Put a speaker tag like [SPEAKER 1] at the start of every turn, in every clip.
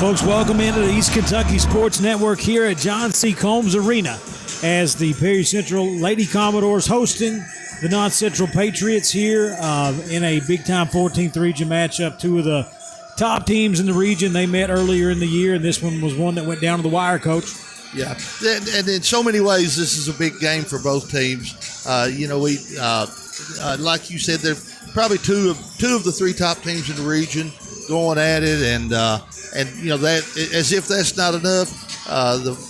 [SPEAKER 1] folks, welcome into the East Kentucky Sports Network here at John C. Combs Arena as the Perry Central Lady Commodores hosting the Knott Central Patriots here in a big-time 14th region matchup. Two of the top teams in the region. They met earlier in the year, and this one was one that went down to the wire, Coach.
[SPEAKER 2] Yeah, and in so many ways, this is a big game for both teams. We like you said, they're probably two of the three top teams in the region going at it, and that, as if that's not enough,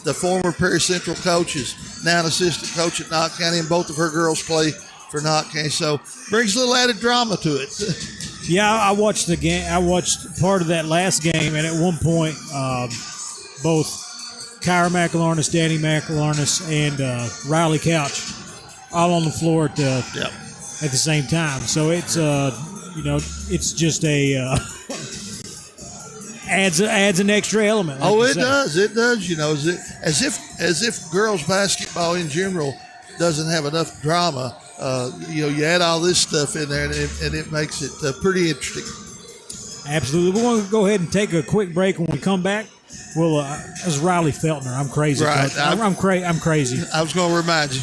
[SPEAKER 2] the former Perry Central coach is now an assistant coach at Knott County, and both of her girls play for Knott County, so brings a little added drama to it.
[SPEAKER 1] Yeah, I watched the game. I watched part of that last game, and at one point, both Kyra McIllarness, Danny McIllarness, and Riley Couch all on the floor at the same time. So it's it's just a adds an extra element.
[SPEAKER 2] Like it does. It does. As if girls basketball in general doesn't have enough drama. You add all this stuff in there, and it makes it pretty interesting.
[SPEAKER 1] Absolutely. We're going to go ahead and take a quick break. When we come back, we'll. As Riley Feltner, I'm crazy.
[SPEAKER 2] Right.
[SPEAKER 1] I'm crazy.
[SPEAKER 2] I was going to remind you.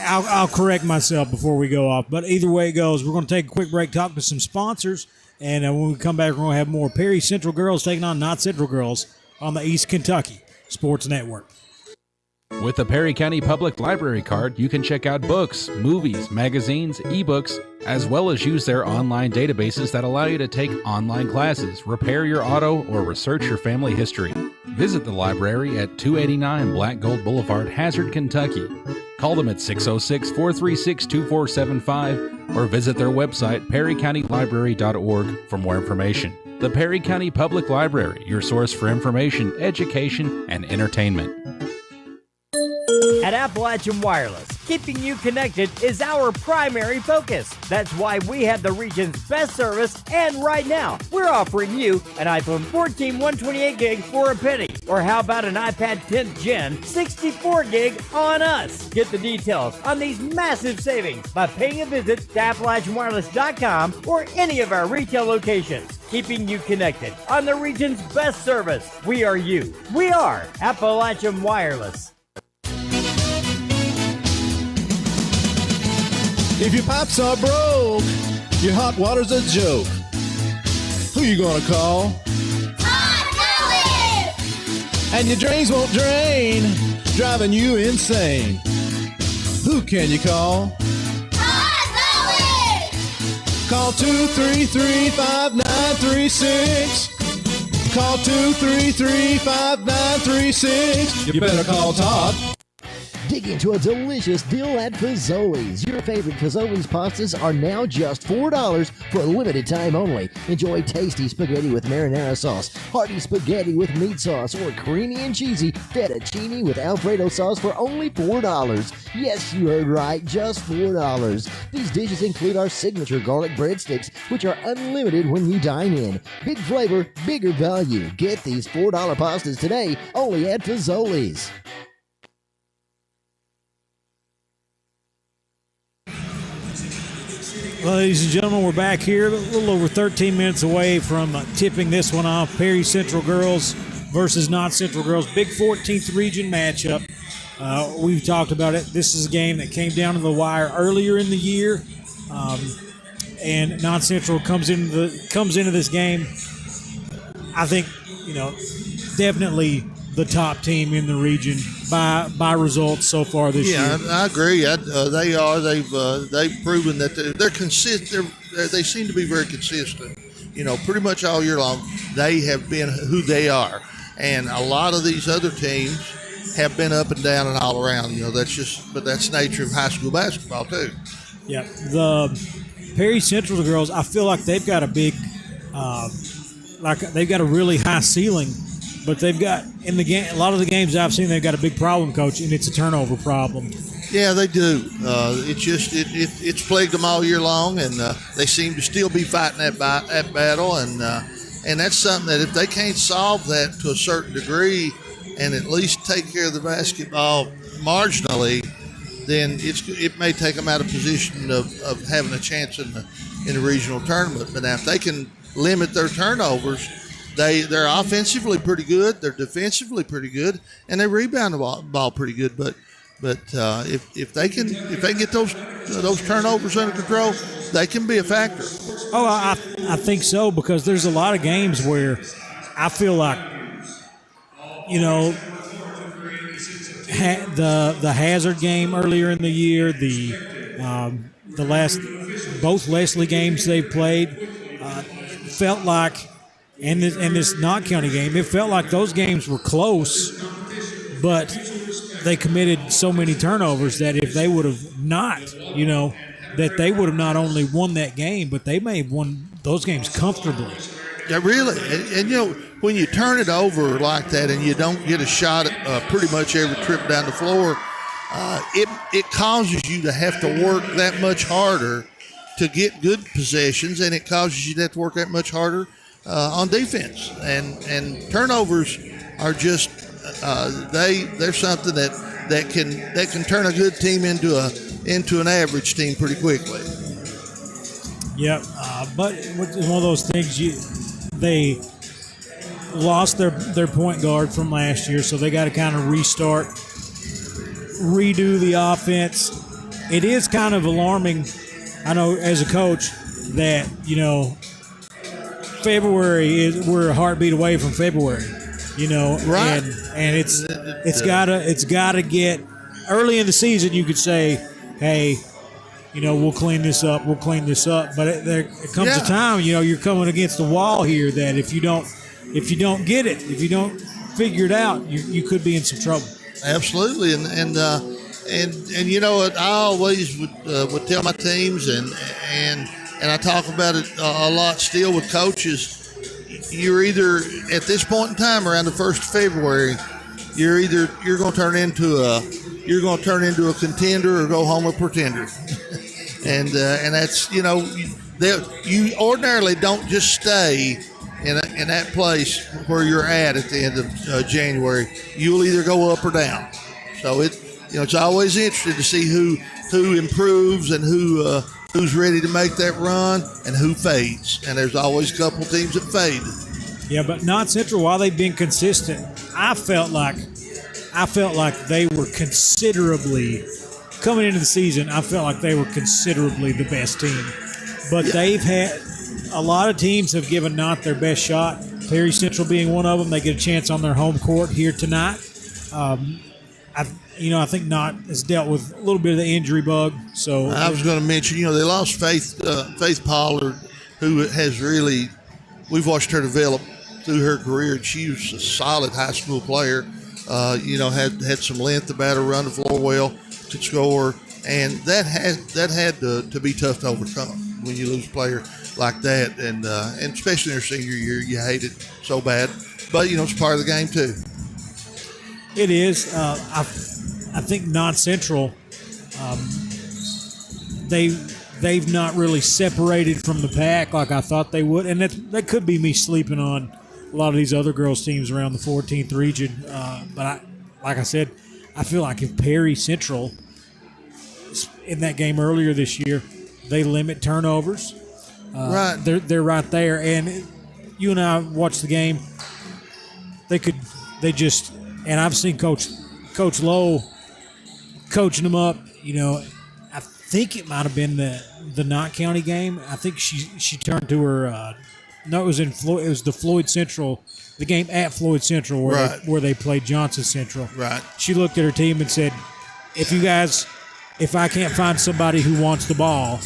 [SPEAKER 1] I'll correct myself before we go off. But either way it goes, we're going to take a quick break, talk to some sponsors, and when we come back, we're going to have more Perry Central girls taking on Knott Central girls on the East Kentucky Sports Network.
[SPEAKER 3] With the Perry County Public Library card, you can check out books, movies, magazines, ebooks, as well as use their online databases that allow you to take online classes, repair your auto, or research your family history. Visit the library at 289 Black Gold Boulevard, Hazard, Kentucky. Call them at 606-436-2475 or visit their website, perrycountylibrary.org, for more information. The Perry County Public Library, your source for information, education, and entertainment.
[SPEAKER 4] At Appalachian Wireless, keeping you connected is our primary focus. That's why we have the region's best service, and right now, we're offering you an iPhone 14 128 gig for a penny. Or how about an iPad 10th Gen 64 gig on us? Get the details on these massive savings by paying a visit to AppalachianWireless.com or any of our retail locations. Keeping you connected on the region's best service. We are you. We are Appalachian Wireless.
[SPEAKER 5] If your pipes are broke, your hot water's a joke. Who you gonna call?
[SPEAKER 6] Hot Knowledge!
[SPEAKER 5] And your drains won't drain, driving you insane. Who can you call?
[SPEAKER 6] Hot Knowledge!
[SPEAKER 5] Call 233-5936. Call 233-5936. You better call Todd.
[SPEAKER 7] Dig into a delicious deal at Fazoli's. Your favorite Fazoli's pastas are now just $4 for a limited time only. Enjoy tasty spaghetti with marinara sauce, hearty spaghetti with meat sauce, or creamy and cheesy fettuccine with Alfredo sauce for only $4. Yes, you heard right, just $4. These dishes include our signature garlic breadsticks, which are unlimited when you dine in. Big flavor, bigger value. Get these $4 pastas today only at Fazoli's.
[SPEAKER 1] Ladies and gentlemen, we're back here a little over 13 minutes away from tipping this one off. Perry Central girls versus Knott Central girls. Big 14th region matchup. We've talked about it. This is a game that came down to the wire earlier in the year. And Knott Central comes into this game, I think, definitely the top team in the region by results so far this year.
[SPEAKER 2] Yeah, I agree. They are. They've proven that they're consistent. They seem to be very consistent. Pretty much all year long, they have been who they are. And a lot of these other teams have been up and down and all around. But that's the nature of high school basketball too.
[SPEAKER 1] Yeah, the Perry Central girls, I feel like they've got a big, they've got a really high ceiling. But they've got, in the game, a lot of the games I've seen, they've got a big problem, Coach, and it's a turnover problem.
[SPEAKER 2] Yeah, they do. It's plagued them all year long, and they seem to still be fighting that battle. And that's something that if they can't solve that to a certain degree and at least take care of the basketball marginally, then it may take them out of position of having a chance in the regional tournament. But now if they can limit their turnovers, they're offensively pretty good, they're defensively pretty good, and they rebound the ball pretty good. But if they can get those turnovers under control, they can be a factor.
[SPEAKER 1] Oh, I think so, because there's a lot of games where I feel like, you know, the Hazard game earlier in the year, the last both Leslie games they played, felt like, and this Knott County game, it felt like those games were close, but they committed so many turnovers that if they would have not, you know, that they would have not only won that game, but they may have won those games comfortably.
[SPEAKER 2] Yeah, really. And you know, when you turn it over like that and you don't get a shot at pretty much every trip down the floor, it causes you to have to work that much harder to get good possessions, and it causes you to have to work that much harder on defense. And turnovers are just they're something that can turn a good team into an average team pretty quickly.
[SPEAKER 1] Yep, but it's one of those things. They lost their point guard from last year, so they got to kind of restart, redo the offense. It is kind of alarming, I know, as a coach, that, you know, we're a heartbeat away from February, you know,
[SPEAKER 2] right?
[SPEAKER 1] And it's gotta get early in the season. You could say, hey, you know, we'll clean this up. But it comes a time, you know, you're coming against the wall here that if you don't get it, if you don't figure it out, you could be in some trouble.
[SPEAKER 2] Absolutely, and you know what, I always would tell my teams, and I talk about it a lot still with coaches. You're either at this point in time around the 1st of February, you're going to turn into a contender or go home a pretender. And that's, you know, you ordinarily don't just stay in that place where you're at the end of January. You'll either go up or down. So it's always interesting to see who improves and who's ready to make that run and who fades. And there's always a couple teams that fade.
[SPEAKER 1] Yeah, but Knott Central, while they've been consistent, I felt like they were considerably. Coming into the season, I felt like they were considerably the best team. But they've had a lot of teams have given Knott their best shot. Perry Central being one of them. They get a chance on their home court here tonight. I think Knott has dealt with a little bit of the injury bug. So
[SPEAKER 2] I was going to mention, you know, they lost Faith Pollard, who has really, we've watched her develop through her career. She was a solid high school player. Had some length about her, run the floor well, could score, and that had to be tough to overcome when you lose a player like that, and especially in their senior year, you hate it so bad. But you know, it's part of the game too.
[SPEAKER 1] It is. I think Knott Central, they've not really separated from the pack like I thought they would, and that could be me sleeping on a lot of these other girls' teams around the 14th region. But like I said, I feel like if Perry Central, in that game earlier this year, they limit turnovers.
[SPEAKER 2] Right.
[SPEAKER 1] They're right there. And you and I watched the game. And I've seen Coach Lowe coaching them up. You know, I think it might have been the Knott County game. I think she turned to her. No, it was the Floyd Central, the game at Floyd Central where they played Johnson Central.
[SPEAKER 2] Right.
[SPEAKER 1] She looked at her team and said, if I can't find somebody who wants the ball,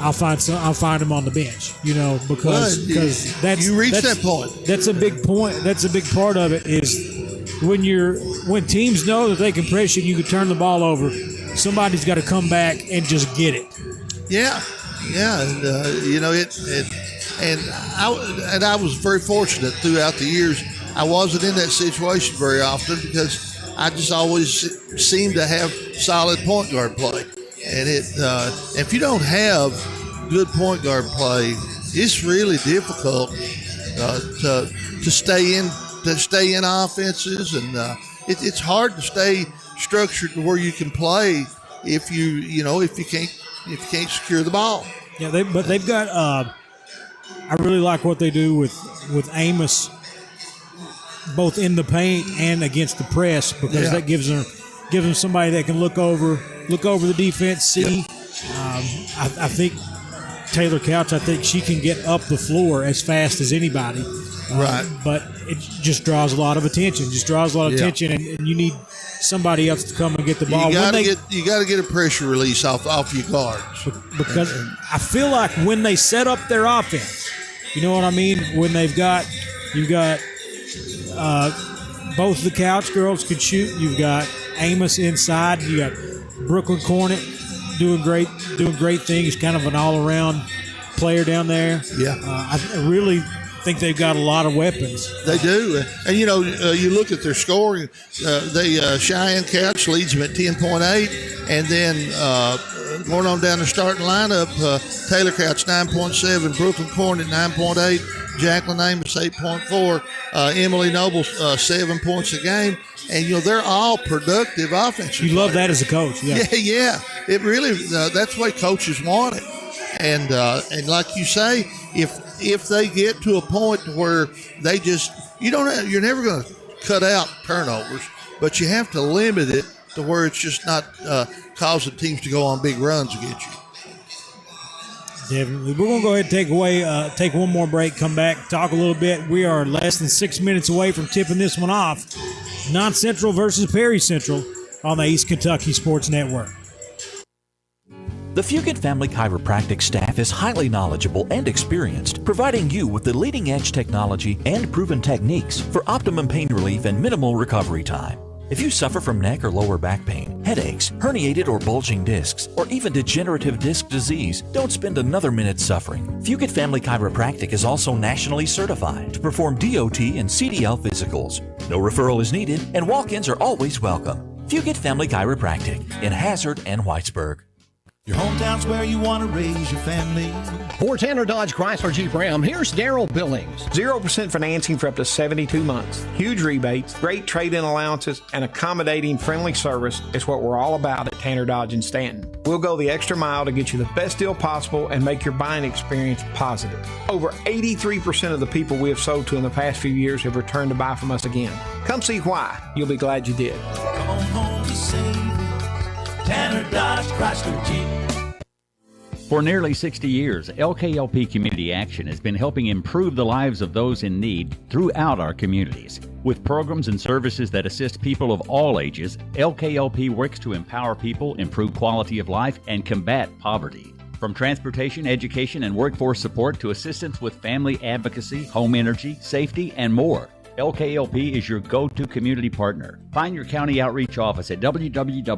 [SPEAKER 1] I'll find them on the bench. You know, because
[SPEAKER 2] you reach that point.
[SPEAKER 1] That's a big point. That's a big part of it is when teams know that they can press you, you can turn the ball over. Somebody's got to come back and just get it.
[SPEAKER 2] Yeah, and you know And I was very fortunate throughout the years. I wasn't in that situation very often because I just always seemed to have solid point guard play. And if you don't have good point guard play, it's really difficult to stay in offenses, and it's hard to stay structured to where you can play if you can't secure the ball.
[SPEAKER 1] Yeah, they've got. I really like what they do with Amos, both in the paint and against the press, because that gives them somebody that can look over the defense, see.
[SPEAKER 2] Yep.
[SPEAKER 1] I think Taylor Couch, I think she can get up the floor as fast as anybody.
[SPEAKER 2] Right.
[SPEAKER 1] But it just draws a lot of attention. And you need somebody else to come and get the ball.
[SPEAKER 2] You got to get a pressure release off your guards.
[SPEAKER 1] Because I feel like when they set up their offense, you know what I mean? When you've got both the Couch girls can shoot. You've got Amos inside. You got Brooklyn Cornet doing great things. Kind of an all-around player down there.
[SPEAKER 2] Yeah.
[SPEAKER 1] I really think they've got a lot of weapons.
[SPEAKER 2] They do. And, you look at their scoring. Cheyenne Couch leads them at 10.8. And then going on down the starting lineup, Taylor Couch 9.7, Brooklyn Cornet 9.8, Jacqueline Amos 8.4, Emily Noble 7 points a game. And, they're all productive offensive
[SPEAKER 1] You love
[SPEAKER 2] players.
[SPEAKER 1] that as a coach. Yeah.
[SPEAKER 2] Yeah. It really, that's the way coaches want it. And like you say, if they get to a point where they just, you're never going to cut out turnovers, but you have to limit it to where it's just not causing teams to go on big runs against you.
[SPEAKER 1] Definitely. We're going to go ahead and take one more break, come back, talk a little bit. We are less than 6 minutes away from tipping this one off. Knott Central versus Perry Central on the East Kentucky Sports Network.
[SPEAKER 8] The Fugit Family Chiropractic staff is highly knowledgeable and experienced, providing you with the leading-edge technology and proven techniques for optimum pain relief and minimal recovery time. If you suffer from neck or lower back pain, headaches, herniated or bulging discs, or even degenerative disc disease, don't spend another minute suffering. Fugit Family Chiropractic is also nationally certified to perform DOT and CDL physicals. No referral is needed, and walk-ins are always welcome. Fugit Family Chiropractic in Hazard and Whitesburg.
[SPEAKER 9] Your hometown's where you want to raise your family.
[SPEAKER 10] For Tanner Dodge Chrysler Jeep Ram, here's Daryl Billings.
[SPEAKER 11] 0% financing for up to 72 months. Huge rebates, great trade-in allowances, and accommodating friendly service is what we're all about at Tanner Dodge in Stanton. We'll go the extra mile to get you the best deal possible and make your buying experience positive. Over 83% of the people we have sold to in the past few years have returned to buy from us again. Come see why. You'll be glad you did.
[SPEAKER 9] Come on home to savings. Tanner Dodge Chrysler Jeep.
[SPEAKER 12] For nearly 60 years, LKLP Community Action has been helping improve the lives of those in need throughout our communities. With programs and services that assist people of all ages, LKLP works to empower people, improve quality of life, and combat poverty. From transportation, education, and workforce support to assistance with family advocacy, home energy, safety, and more. LKLP is your go-to community partner. Find your county outreach office at www.lklp.org.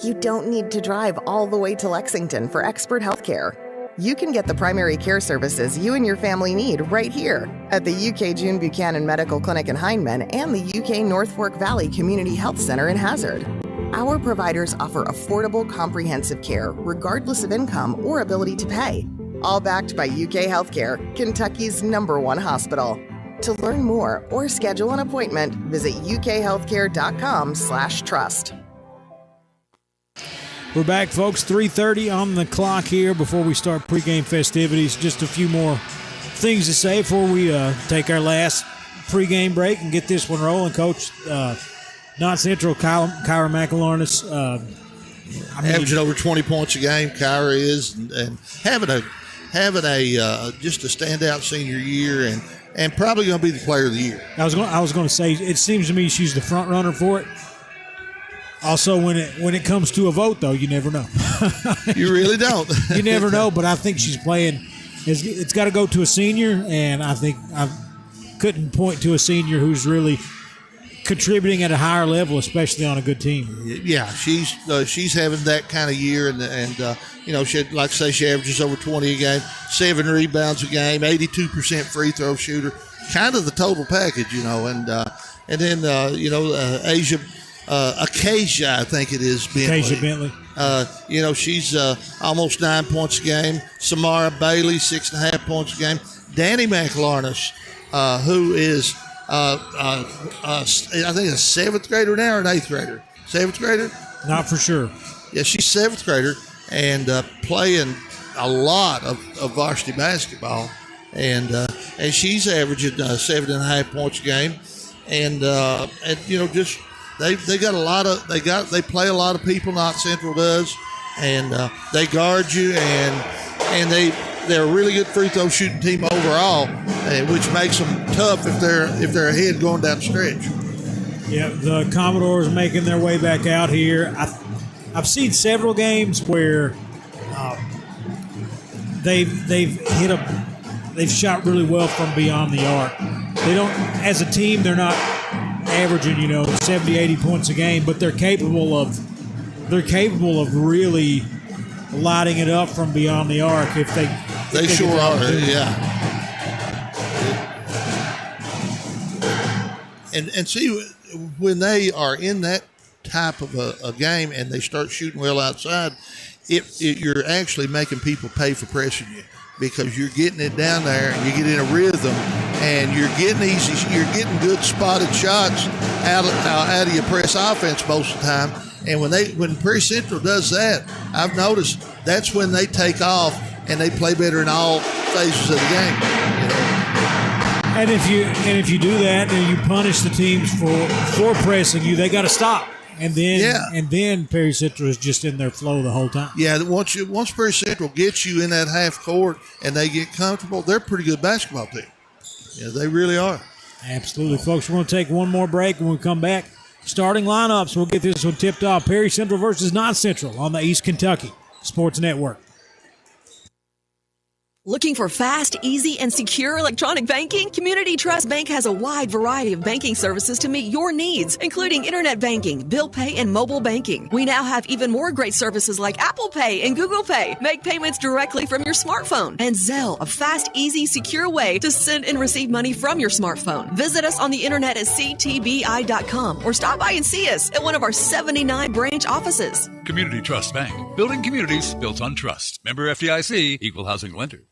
[SPEAKER 13] You don't need to drive all the way to Lexington for expert health care. You can get the primary care services you and your family need right here at the UK June Buchanan Medical Clinic in Hindman and the UK North Fork Valley Community Health Center in Hazard. Our providers offer affordable, comprehensive care regardless of income or ability to pay. All backed by UK Healthcare, Kentucky's #1 hospital. To learn more or schedule an appointment, visit ukhealthcare.com/trust.
[SPEAKER 1] We're back, folks. 3:30 on the clock here before we start pregame festivities. Just a few more things to say before we take our last pregame break and get this one rolling. Coach, Knott Central, Kyra McElharness,
[SPEAKER 2] averaging over 20 points a game. Kyra is, and having a just a standout senior year, and probably going to be the player of the year.
[SPEAKER 1] I was going to say, it seems to me she's the front runner for it. Also, when it comes to a vote, though, you never know.
[SPEAKER 2] You really don't.
[SPEAKER 1] You never know, but I think she's playing. It's got to go to a senior, and I think I couldn't point to a senior who's really contributing at a higher level, especially on a good team.
[SPEAKER 2] Yeah, she's having that kind of year, and she, like I say, she averages over 20 a game, 7 rebounds a game, 82% free throw shooter, kind of the total package, and then Acacia, I think it is, Bentley.
[SPEAKER 1] Acacia Bentley.
[SPEAKER 2] She's almost 9 points a game. Samara Bailey, 6.5 points a game. Danny McElharness, who is I think a 7th grader now or an 8th grader. 7th grader?
[SPEAKER 1] Not for sure.
[SPEAKER 2] Yeah, she's 7th grader and playing a lot of varsity basketball, and she's averaging 7.5 points a game, and just they got a lot of they play a lot of people. Knott Central does, and they guard you, and they're a really good free throw shooting team overall, which makes them tough if they're ahead going down the stretch.
[SPEAKER 1] Yeah, the Commodores making their way back out here. I've seen several games where they've shot really well from beyond the arc. They don't, as a team, they're not averaging 70, 80 points a game, but they're capable of really lighting it up from beyond the arc if they
[SPEAKER 2] sure are, yeah. And see, when they are in that type of a game and they start shooting well outside, you're actually making people pay for pressing you, because you're getting it down there and you get in a rhythm and you're getting good spotted shots out of your press offense most of the time. And when Prairie Central does that, I've noticed that's when they take off and they play better in all phases of the game.
[SPEAKER 1] And if you do that and you punish the teams for pressing you, they got to stop. And then Perry Central is just in their flow the whole time.
[SPEAKER 2] Yeah, once Perry Central gets you in that half court and they get comfortable, they're a pretty good basketball team. Yeah, they really are.
[SPEAKER 1] Absolutely, folks. We're going to take one more break. When we come back, starting lineups, we'll get this one tipped off. Perry Central versus Knott Central on the East Kentucky Sports Network.
[SPEAKER 14] Looking for fast, easy, and secure electronic banking? Community Trust Bank has a wide variety of banking services to meet your needs, including internet banking, bill pay, and mobile banking. We now have even more great services like Apple Pay and Google Pay. Make payments directly from your smartphone. And Zelle, a fast, easy, secure way to send and receive money from your smartphone. Visit us on the internet at ctbi.com or stop by and see us at one of our 79 branch offices.
[SPEAKER 15] Community Trust Bank. Building communities built on trust. Member FDIC, Equal Housing Lender.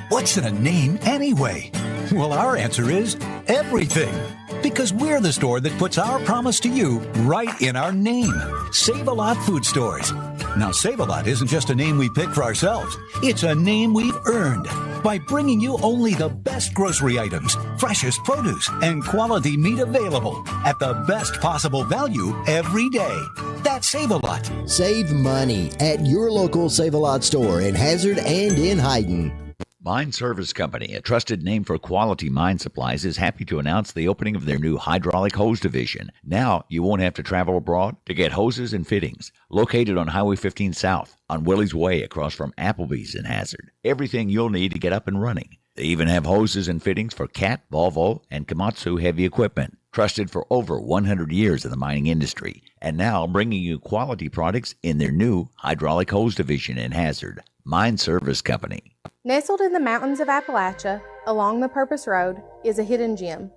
[SPEAKER 16] What's in a name anyway? Well, our answer is everything. Because we're the store that puts our promise to you right in our name. Save-A-Lot Food Stores. Now, Save-A-Lot isn't just a name we pick for ourselves. It's a name we've earned by bringing you only the best grocery items, freshest produce, and quality meat available at the best possible value every day. That's Save-A-Lot.
[SPEAKER 7] Save money at your local Save-A-Lot store in Hazard and in Hayden.
[SPEAKER 17] Mine Service Company, a trusted name for quality mine supplies, is happy to announce the opening of their new hydraulic hose division. Now you won't have to travel abroad to get hoses and fittings. Located on Highway 15 South, on Willie's Way across from Applebee's in Hazard. Everything you'll need to get up and running. They even have hoses and fittings for Cat, Volvo, and Komatsu heavy equipment. Trusted for over 100 years in the mining industry. And now bringing you quality products in their new hydraulic hose division in Hazard. Mine Service Company.
[SPEAKER 18] Nestled in the mountains of Appalachia, along the Purpose Road, is a hidden gem,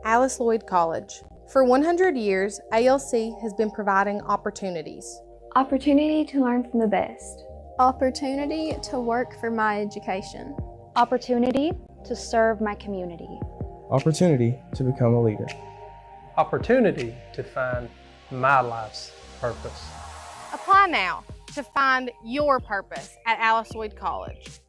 [SPEAKER 18] Alice Lloyd College. For 100 years, ALC has been providing opportunities.
[SPEAKER 19] Opportunity to learn from the best.
[SPEAKER 20] Opportunity to work for my education.
[SPEAKER 19] Opportunity to serve my community.
[SPEAKER 21] Opportunity to become a leader. Opportunity to find my life's purpose.
[SPEAKER 18] Apply now to find your purpose at Alice Lloyd College.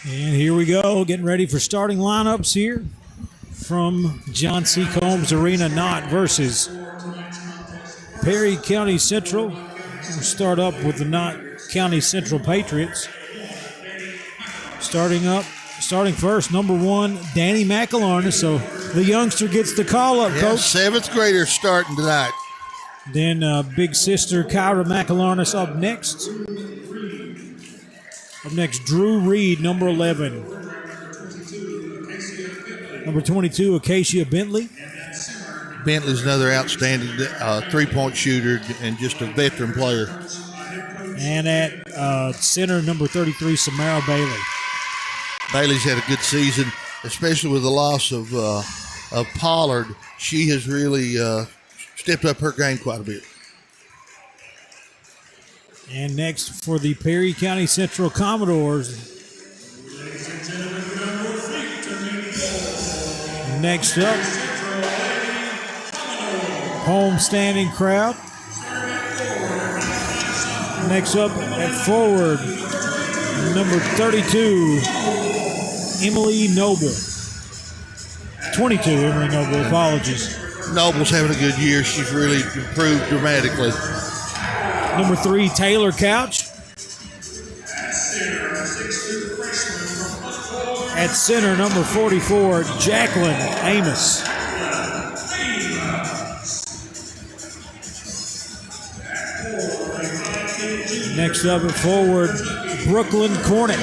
[SPEAKER 18] And here we go, getting ready for starting lineups here from John C. Combs Arena. Knott versus Perry County Central.
[SPEAKER 1] We'll start up with the Knott County Central Patriots. Starting first, number 1, Danny McElharness. So the youngster gets the call up, Coach.
[SPEAKER 2] 7th grader starting tonight.
[SPEAKER 1] Then big sister Kyra McElharness up next. Up next, Drew Reed, number 11. Number 22, Acacia Bentley.
[SPEAKER 2] Bentley's another outstanding three-point shooter and just a veteran player.
[SPEAKER 1] And at center, number 33, Samara Bailey.
[SPEAKER 2] Bailey's had a good season, especially with the loss of Pollard. She has really stepped up her game quite a bit.
[SPEAKER 1] And next for the Perry County Central Commodores. Next up, home standing crowd. Next up at forward, number 32, Emily Noble. 22, Emily Noble, apologies.
[SPEAKER 2] Noble's having a good year. She's really improved dramatically.
[SPEAKER 1] Number 3, Taylor Couch. At center, number 44, Jacqueline Amos. Next up at forward, Brooklyn Cornett.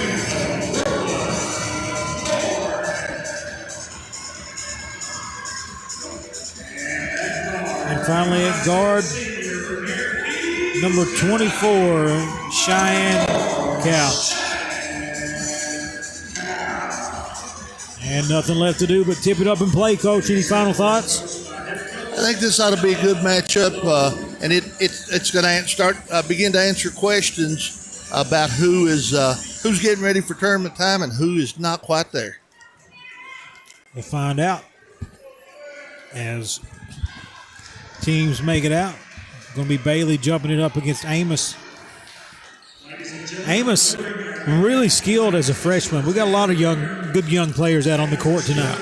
[SPEAKER 1] And finally at guard, number 24, Cheyenne Couch. And nothing left to do but tip it up and play, Coach. Any final thoughts?
[SPEAKER 2] I think this ought to be a good matchup, and it's going to begin to answer questions about who's getting ready for tournament time and who is not quite there.
[SPEAKER 1] We'll find out as teams make it out. Going to be Bailey jumping it up against Amos. Amos, really skilled as a freshman. We got a lot of good young players out on the court tonight.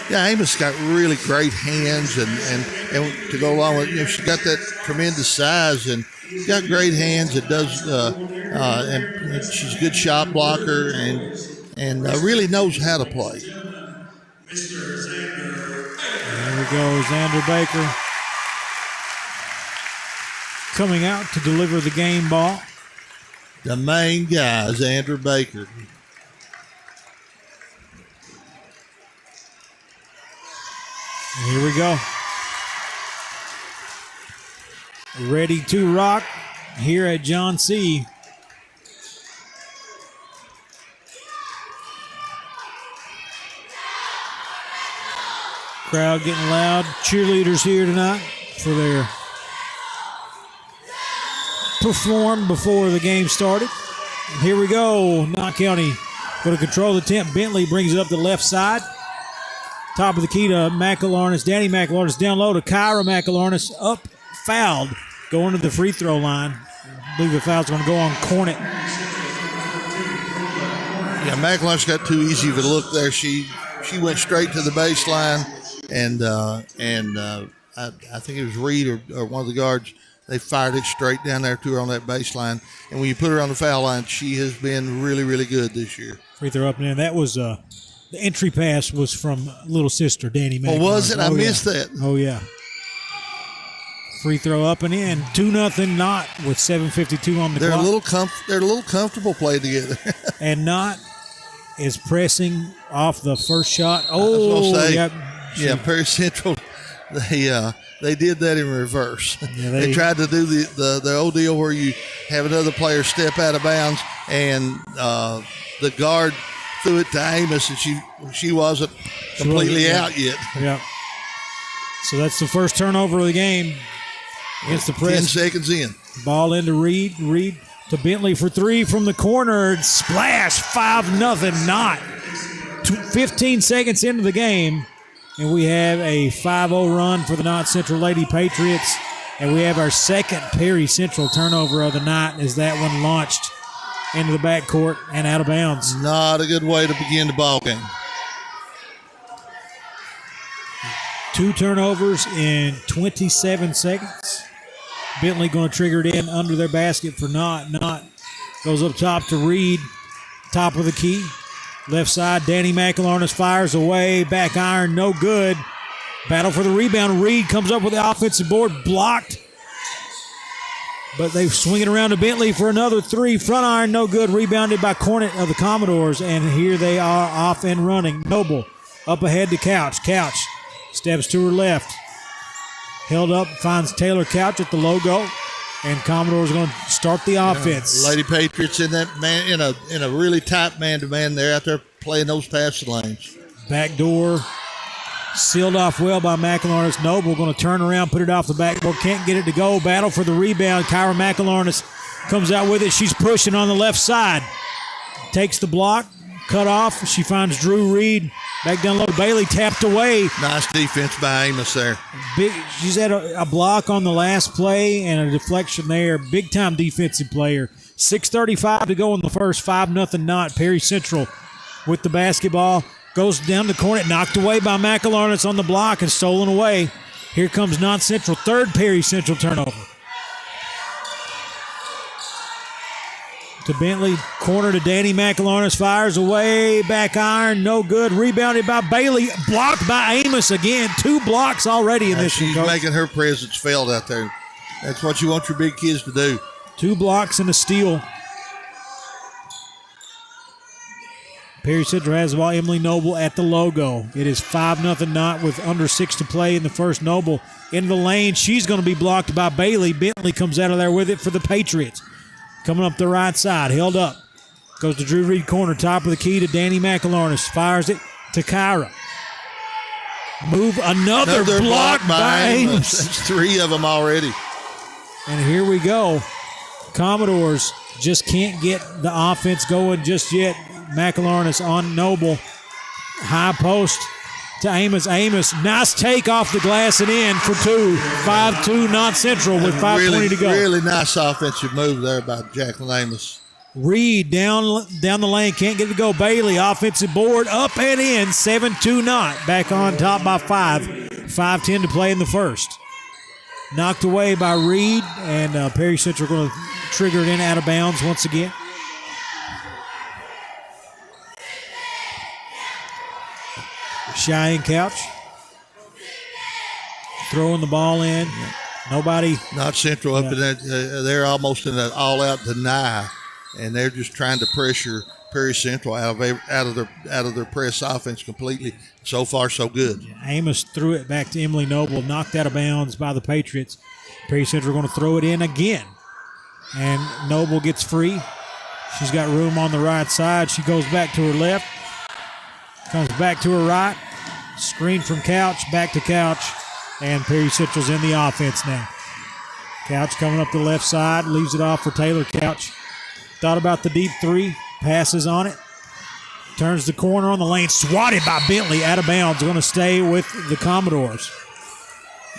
[SPEAKER 2] Yeah, Amos got really great hands, and to go along with, she got that tremendous size and got great hands. It does, and she's a good shot blocker and really knows how to play.
[SPEAKER 1] There we go, Xander Baker coming out to deliver the game ball.
[SPEAKER 2] The main guy is Andrew Baker.
[SPEAKER 1] And here we go. Ready to rock here at John C. Crowd getting loud. Cheerleaders here tonight for their perform before the game started. And here we go. Knott County going to control the temp. Bentley brings it up the left side. Top of the key to McElharness. Danny McElharness down low to Kyra McElharness. Up, fouled. Going to the free throw line. I believe the foul's going to go on Cornett.
[SPEAKER 2] Yeah, McElharness got too easy of a look there. She went straight to the baseline, and I think it was Reed or one of the guards. They fired it straight down there to her on that baseline. And when you put her on the foul line, she has been really, really good this year.
[SPEAKER 1] Free throw up and in. That was the entry pass was from little sister Danny McElharness.
[SPEAKER 2] Oh, was it? I missed that.
[SPEAKER 1] Oh, yeah. Free throw up and in. 2-0 Knott with 7:52 on the clock.
[SPEAKER 2] They're a little comfortable playing together.
[SPEAKER 1] And Knott is pressing off the first shot. Oh,
[SPEAKER 2] yeah, Perry Central. They did that in reverse.
[SPEAKER 1] Yeah,
[SPEAKER 2] they tried to do the old deal where you have another player step out of bounds, and the guard threw it to Amos, and she wasn't completely out yet.
[SPEAKER 1] Yeah. So that's the first turnover of the game against the press.
[SPEAKER 2] 10 seconds in.
[SPEAKER 1] Ball into Reed. Reed to Bentley for three from the corner. Splash, 5-0 Knott. 15 seconds into the game. And we have a 5-0 run for the Knott Central Lady Patriots. And we have our second Perry Central turnover of the night as that one launched into the backcourt and out of bounds.
[SPEAKER 2] Not a good way to begin the ball game. 2
[SPEAKER 1] turnovers in 27 seconds. Bentley going to trigger it in under their basket for Knott. Knott goes up top to Reed, top of the key. Left side, Danny McElharness fires away. Back iron, no good. Battle for the rebound. Reed comes up with the offensive board, blocked. But they swing it around to Bentley for another three. Front iron, no good. Rebounded by Cornett of the Commodores. And here they are off and running. Noble up ahead to Couch. Couch steps to her left. Held up, finds Taylor Couch at the logo. And Commodore's going to start the offense.
[SPEAKER 2] Lady Patriots in that man in a really tight man-to-man. They're out there playing those passing lanes.
[SPEAKER 1] Back door sealed off well by McElharness. Noble going to turn around, put it off the backboard. Can't get it to go. Battle for the rebound. Kyra McElharness comes out with it. She's pushing on the left side. Takes the block. Cut off. She finds Drew Reed. Back down low. Bailey tapped away.
[SPEAKER 2] Nice defense by Amos there.
[SPEAKER 1] She's had a block on the last play and a deflection there. Big time defensive player. 6:35 to go in the first. 5-0 Knott. Perry Central with the basketball. Goes down the corner. Knocked away by McElharness on the block and stolen away. Here comes Knott Central. Third Perry Central turnover. To Bentley, corner to Danny McElharness, fires away, back iron, no good. Rebounded by Bailey, blocked by Amos again. 2 blocks already in this.
[SPEAKER 2] She's making her presence felt out there. That's what you want your big kids to do.
[SPEAKER 1] 2 blocks and a steal. Perry Central has the ball. Emily Noble at the logo. It is 5-0 Knott with under 6 to play in the first. Noble in the lane. She's going to be blocked by Bailey. Bentley comes out of there with it for the Patriots. Coming up the right side, held up. Goes to Drew Reed corner, top of the key to Danny McElharness. Fires it to Kyra. Move, another block by Amos.
[SPEAKER 2] That's 3 of them already.
[SPEAKER 1] And here we go. Commodores just can't get the offense going just yet. McElharness on Noble. High post to Amos. Amos, nice take off the glass and in for 2. 5-2 Knott Central with 5:20 to go.
[SPEAKER 2] Really nice offensive move there by Jacqueline Amos.
[SPEAKER 1] Reed down the lane, can't get it to go. Bailey, offensive board, up and in. 7-2 Knott. Back on top by 5. 5:10 to play in the first. Knocked away by Reed, and Perry Central going to trigger it in out of bounds once again. Cheyenne Couch throwing the ball in. Nobody.
[SPEAKER 2] Knott Central up in that. They're almost in an all-out deny, and they're just trying to pressure Perry Central out of their press offense completely. So far, so good.
[SPEAKER 1] Amos threw it back to Emily Noble, knocked out of bounds by the Patriots. Perry Central going to throw it in again, and Noble gets free. She's got room on the right side. She goes back to her left, comes back to her right. Screen from Couch, back to Couch, and Perry Central's in the offense now. Couch coming up the left side, leaves it off for Taylor. Couch thought about the deep 3, passes on it, turns the corner on the lane, swatted by Bentley, out of bounds, going to stay with the Commodores.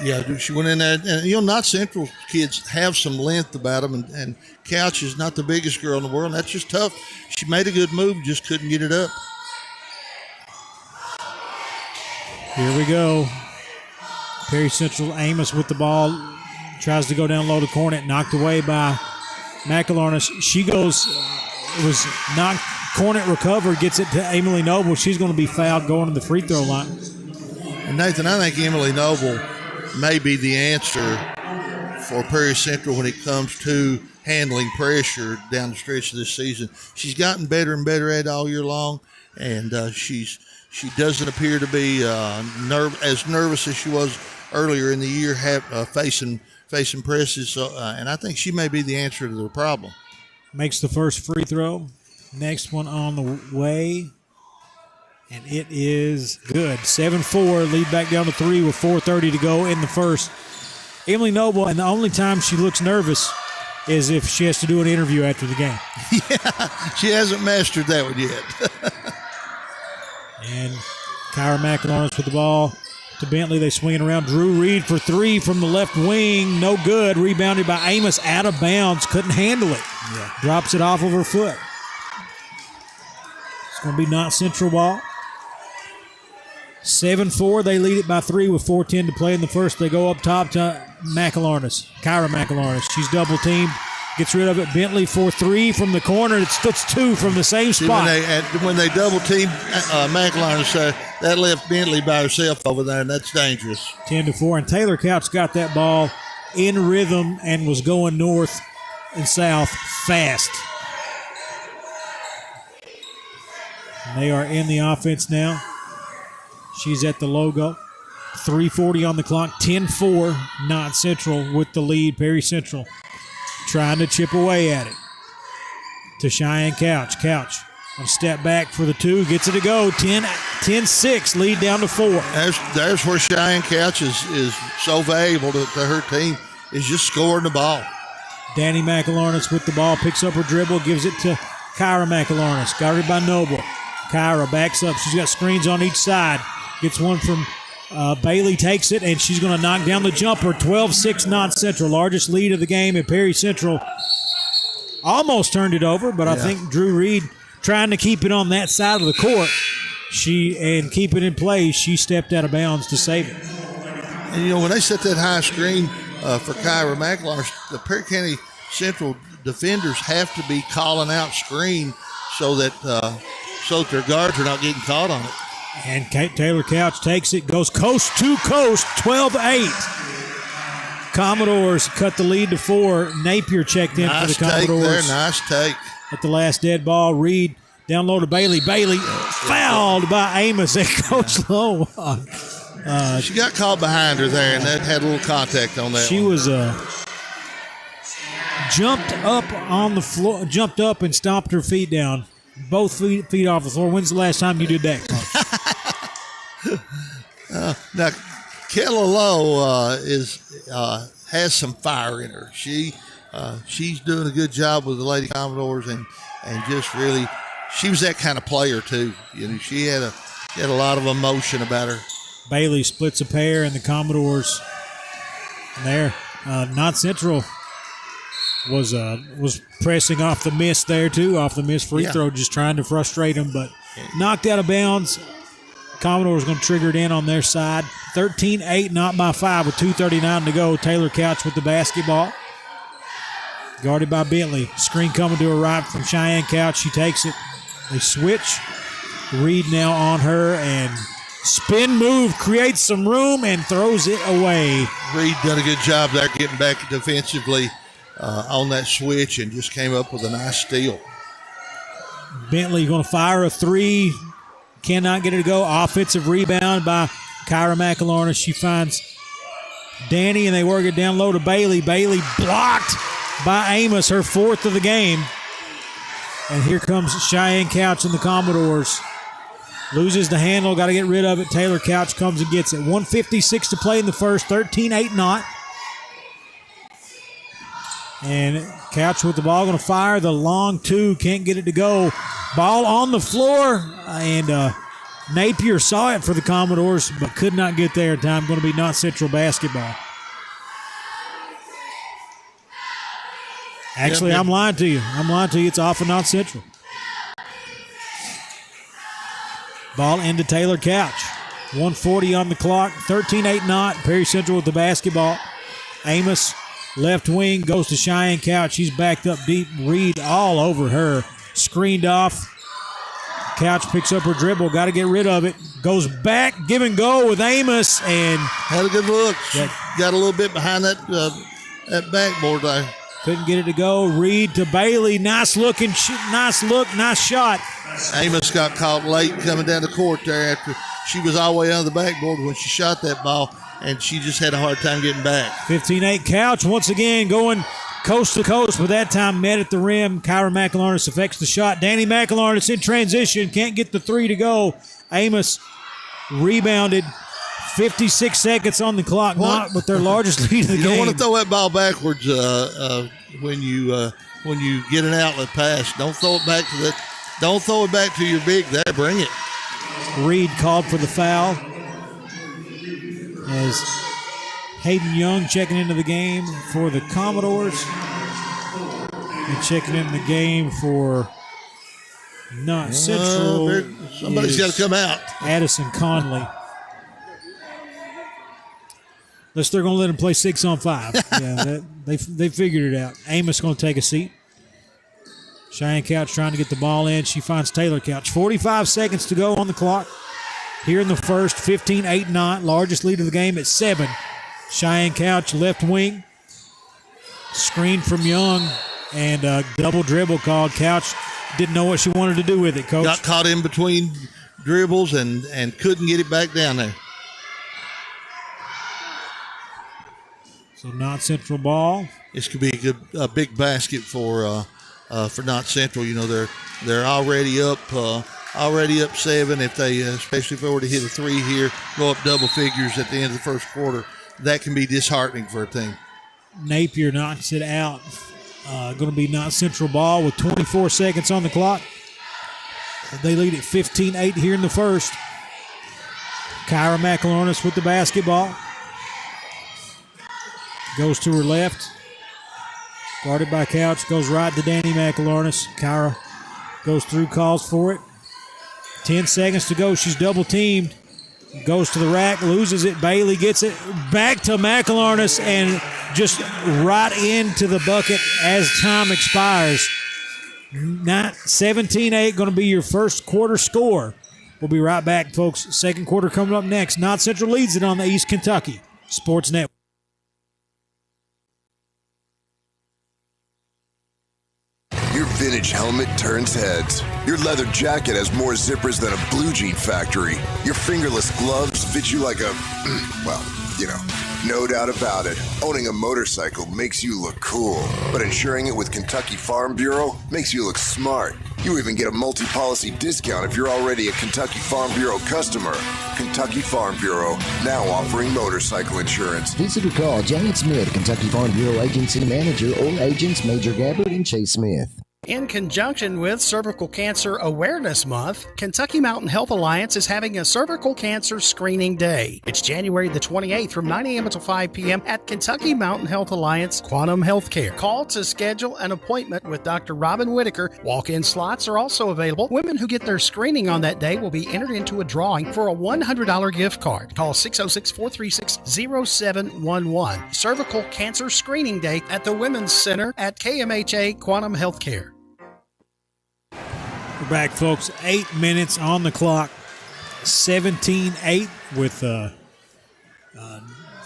[SPEAKER 2] Yeah, she went in there, and Knott Central kids have some length about them, and Couch is not the biggest girl in the world, and that's just tough. She made a good move, just couldn't get it up.
[SPEAKER 1] Here we go. Perry Central, Amos with the ball. Tries to go down low to Cornett. Knocked away by McElharness. She goes, it was knocked. Cornett recovered, gets it to Emily Noble. She's going to be fouled going to the free throw line.
[SPEAKER 2] And Nathan, I think Emily Noble may be the answer for Perry Central when it comes to handling pressure down the stretch of this season. She's gotten better and better at it all year long, and she doesn't appear to be as nervous as she was earlier in the year facing presses. And I think she may be the answer to the problem.
[SPEAKER 1] Makes the first free throw. Next one on the way. And it is good. 7-4, lead back down to 3 with 4:30 to go in the first. Emily Noble, and the only time she looks nervous is if she has to do an interview after the game.
[SPEAKER 2] Yeah, she hasn't mastered that one yet.
[SPEAKER 1] And Kyra McElharness with the ball to Bentley. They swing it around. Drew Reed for 3 from the left wing. No good. Rebounded by Amos, out of bounds. Couldn't handle it. Yeah. Drops it off of her foot. It's going to be Knott Central ball. 7-4. They lead it by 3 with 4:10 to play in the first. They go up top to McElarnis, Kyra McElarnis. She's double teamed. Gets rid of it. Bentley for 3 from the corner. It's 2 from the same spot.
[SPEAKER 2] When they double team McElarnis, that left Bentley by herself over there, and that's dangerous.
[SPEAKER 1] 10-4. And Taylor Couch got that ball in rhythm and was going north and south fast. And they are in the offense now. She's at the logo. 3:40 on the clock. 10-4. Knott Central with the lead. Perry Central trying to chip away at it. To Cheyenne Couch. Couch on step back for the 2. Gets it to go. 10-6. Lead down to 4.
[SPEAKER 2] There's where Cheyenne Couch is so valuable to her team, is just scoring the ball.
[SPEAKER 1] Danny McElarnis with the ball. Picks up her dribble. Gives it to Kyra McElarnis. Guarded by Noble. Kyra backs up. She's got screens on each side. Gets one from Bailey, takes it, and she's going to knock down the jumper. 12-6 Knott Central. Largest lead of the game, and Perry Central almost turned it over, but I think Drew Reed trying to keep it on that side of the court. And keep it in play. She stepped out of bounds to save it.
[SPEAKER 2] And, when they set that high screen for Kyra McElarnis, the Perry County Central defenders have to be calling out screen so that their guards are not getting caught on it.
[SPEAKER 1] And Taylor Couch takes it, goes coast to coast, 12-8. Commodores cut the lead to 4. Napier checked in for the Commodores.
[SPEAKER 2] Nice take.
[SPEAKER 1] At the last dead ball, Reed down low to Bailey. Bailey fouled by Amos and Coach Lowe.
[SPEAKER 2] She got caught behind her there, and that had a little contact on that.
[SPEAKER 1] She was jumped up on the floor, jumped up and stomped her feet down. Both feet off the floor. When's the last time you did that, Coach?
[SPEAKER 2] Now, Kayla Lowe has some fire in her. She's doing a good job with the Lady Commodores, and just really, she was that kind of player too. She had a lot of emotion about her.
[SPEAKER 1] Bailey splits a pair, and the Commodores there. Knott Central was pressing off the miss there too, off the miss free throw, just trying to frustrate them, but knocked out of bounds. Commodore's going to trigger it in on their side. 13-8, not by 5 with 2:39 to go. Taylor Couch with the basketball. Guarded by Bentley. Screen coming to her right from Cheyenne Couch. She takes it. They switch. Reed now on her, and spin move creates some room and throws it away.
[SPEAKER 2] Reed done a good job there getting back defensively on that switch and just came up with a nice steal.
[SPEAKER 1] Bentley going to fire a 3. Cannot get it to go. Offensive rebound by Kyra McElarnis. She finds Danny, and they work it down low to Bailey. Bailey blocked by Amos, her 4th of the game. And here comes Cheyenne Couch and the Commodores. Loses the handle, got to get rid of it. Taylor Couch comes and gets it. 1:56 to play in the first. 13-8 Knott. And Couch with the ball, going to fire the long 2. Can't get it to go. Ball on the floor, and Napier saw it for the Commodores, but could not get there in time. Going to be Knott Central basketball. Actually, I'm lying to you. It's off of Knott Central. Ball into Taylor Couch. 1:40 on the clock. 13-8 Knott. Perry Central with the basketball. Amos, left wing, goes to Cheyenne Couch. She's backed up deep. Reed all over her. Screened off. Couch picks up her dribble. Got to get rid of it. Goes back, give and go with Amos, and
[SPEAKER 2] had a good look. Got a little bit behind that backboard there.
[SPEAKER 1] Couldn't get it to go. Reed to Bailey. Nice look, nice shot.
[SPEAKER 2] Amos got caught late coming down the court there after she was all the way under the backboard when she shot that ball, and she just had a hard time getting back.
[SPEAKER 1] 15-8 Couch once again going coast to coast, but that time met at the rim. Kyra McElarnis affects the shot. Danny McElarnis in transition. Can't get the 3 to go. Amos rebounded. 56 seconds on the clock, not with their largest lead of the game.
[SPEAKER 2] You don't want to throw that ball backwards when you get an outlet pass. Don't throw it back to your big there. Bring it.
[SPEAKER 1] Reed called for the foul as Hayden Young checking into the game for the Commodores and checking in the game for Knott Central.
[SPEAKER 2] Somebody's got to come out.
[SPEAKER 1] Addison Conley. Unless they're going to let them play 6-on-5. Yeah, they figured it out. Amos going to take a seat. Cheyenne Couch trying to get the ball in. She finds Taylor Couch. 45 seconds to go on the clock. Here in the first, 15-8 Knott. Largest lead of the game at 7. Cheyenne Couch, left wing. Screen from Young. And a double dribble called. Couch didn't know what she wanted to do with it, Coach.
[SPEAKER 2] Got caught in between dribbles and couldn't get it back down there.
[SPEAKER 1] So Knott Central ball.
[SPEAKER 2] This could be a big basket for Knott Central. You know, they're already up 7. If they, especially if they were to hit a 3 here, go up double figures at the end of the first quarter, that can be disheartening for a team.
[SPEAKER 1] Napier knocks it out. Going to be Knott Central ball with 24 seconds on the clock. They lead at 15-8 here in the first. Kyra McElornis with the basketball. Goes to her left. Guarded by Couch. Goes right to Danny McElornis. Kyra goes through, calls for it. 10 seconds to go. She's double teamed. Goes to the rack, loses it. Bailey gets it back to McElornis and just right into the bucket as time expires. 17-8 going to be your first quarter score. We'll be right back, folks. Second quarter coming up next. Knott Central leads it on the East Kentucky Sports Network.
[SPEAKER 3] Your vintage helmet turns heads. Your leather jacket has more zippers than a blue jean factory. Your fingerless gloves fit you like a, well, you know, no doubt about it. Owning a motorcycle makes you look cool, but insuring it with Kentucky Farm Bureau makes you look smart. You even get a multi-policy discount if you're already a Kentucky Farm Bureau customer. Kentucky Farm Bureau, now offering motorcycle insurance.
[SPEAKER 7] Visit or call Janet Smith, Kentucky Farm Bureau Agency Manager, or agents Major Gabbard and Chase Smith.
[SPEAKER 22] In conjunction with Cervical Cancer Awareness Month, Kentucky Mountain Health Alliance is having a cervical cancer screening day. It's January the 28th from 9 a.m. until 5 p.m. at Kentucky Mountain Health Alliance Quantum Healthcare. Call to schedule an appointment with Dr. Robin Whitaker. Walk-in slots are also available. Women who get their screening on that day will be entered into a drawing for a $100 gift card. Call 606-436-0711. Cervical Cancer Screening Day at the Women's Center at KMHA Quantum Healthcare.
[SPEAKER 1] We're back, folks. 8 minutes on the clock. 17-8 with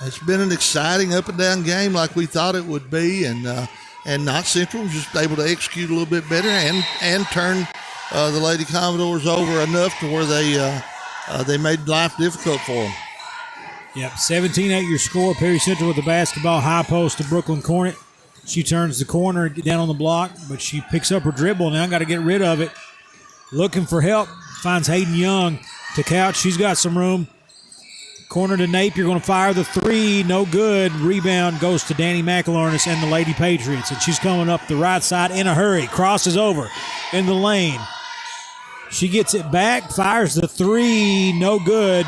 [SPEAKER 2] it's been an exciting up and down game like we thought it would be, and Knott Central was just able to execute a little bit better and turn the Lady Commodores over enough to where they made life difficult for them.
[SPEAKER 1] Yep, 17-8 your score. Perry Central with the basketball, high post to Brooklyn Cornett. She turns the corner, down on the block, but she picks up her dribble. Now got to get rid of it. Looking for help. Finds Hayden Young to Couch. She's got some room. Corner to Napier. Going to fire the 3. No good. Rebound goes to Danny McElornis and the Lady Patriots. And she's coming up the right side in a hurry. Crosses over in the lane. She gets it back. Fires the 3. No good.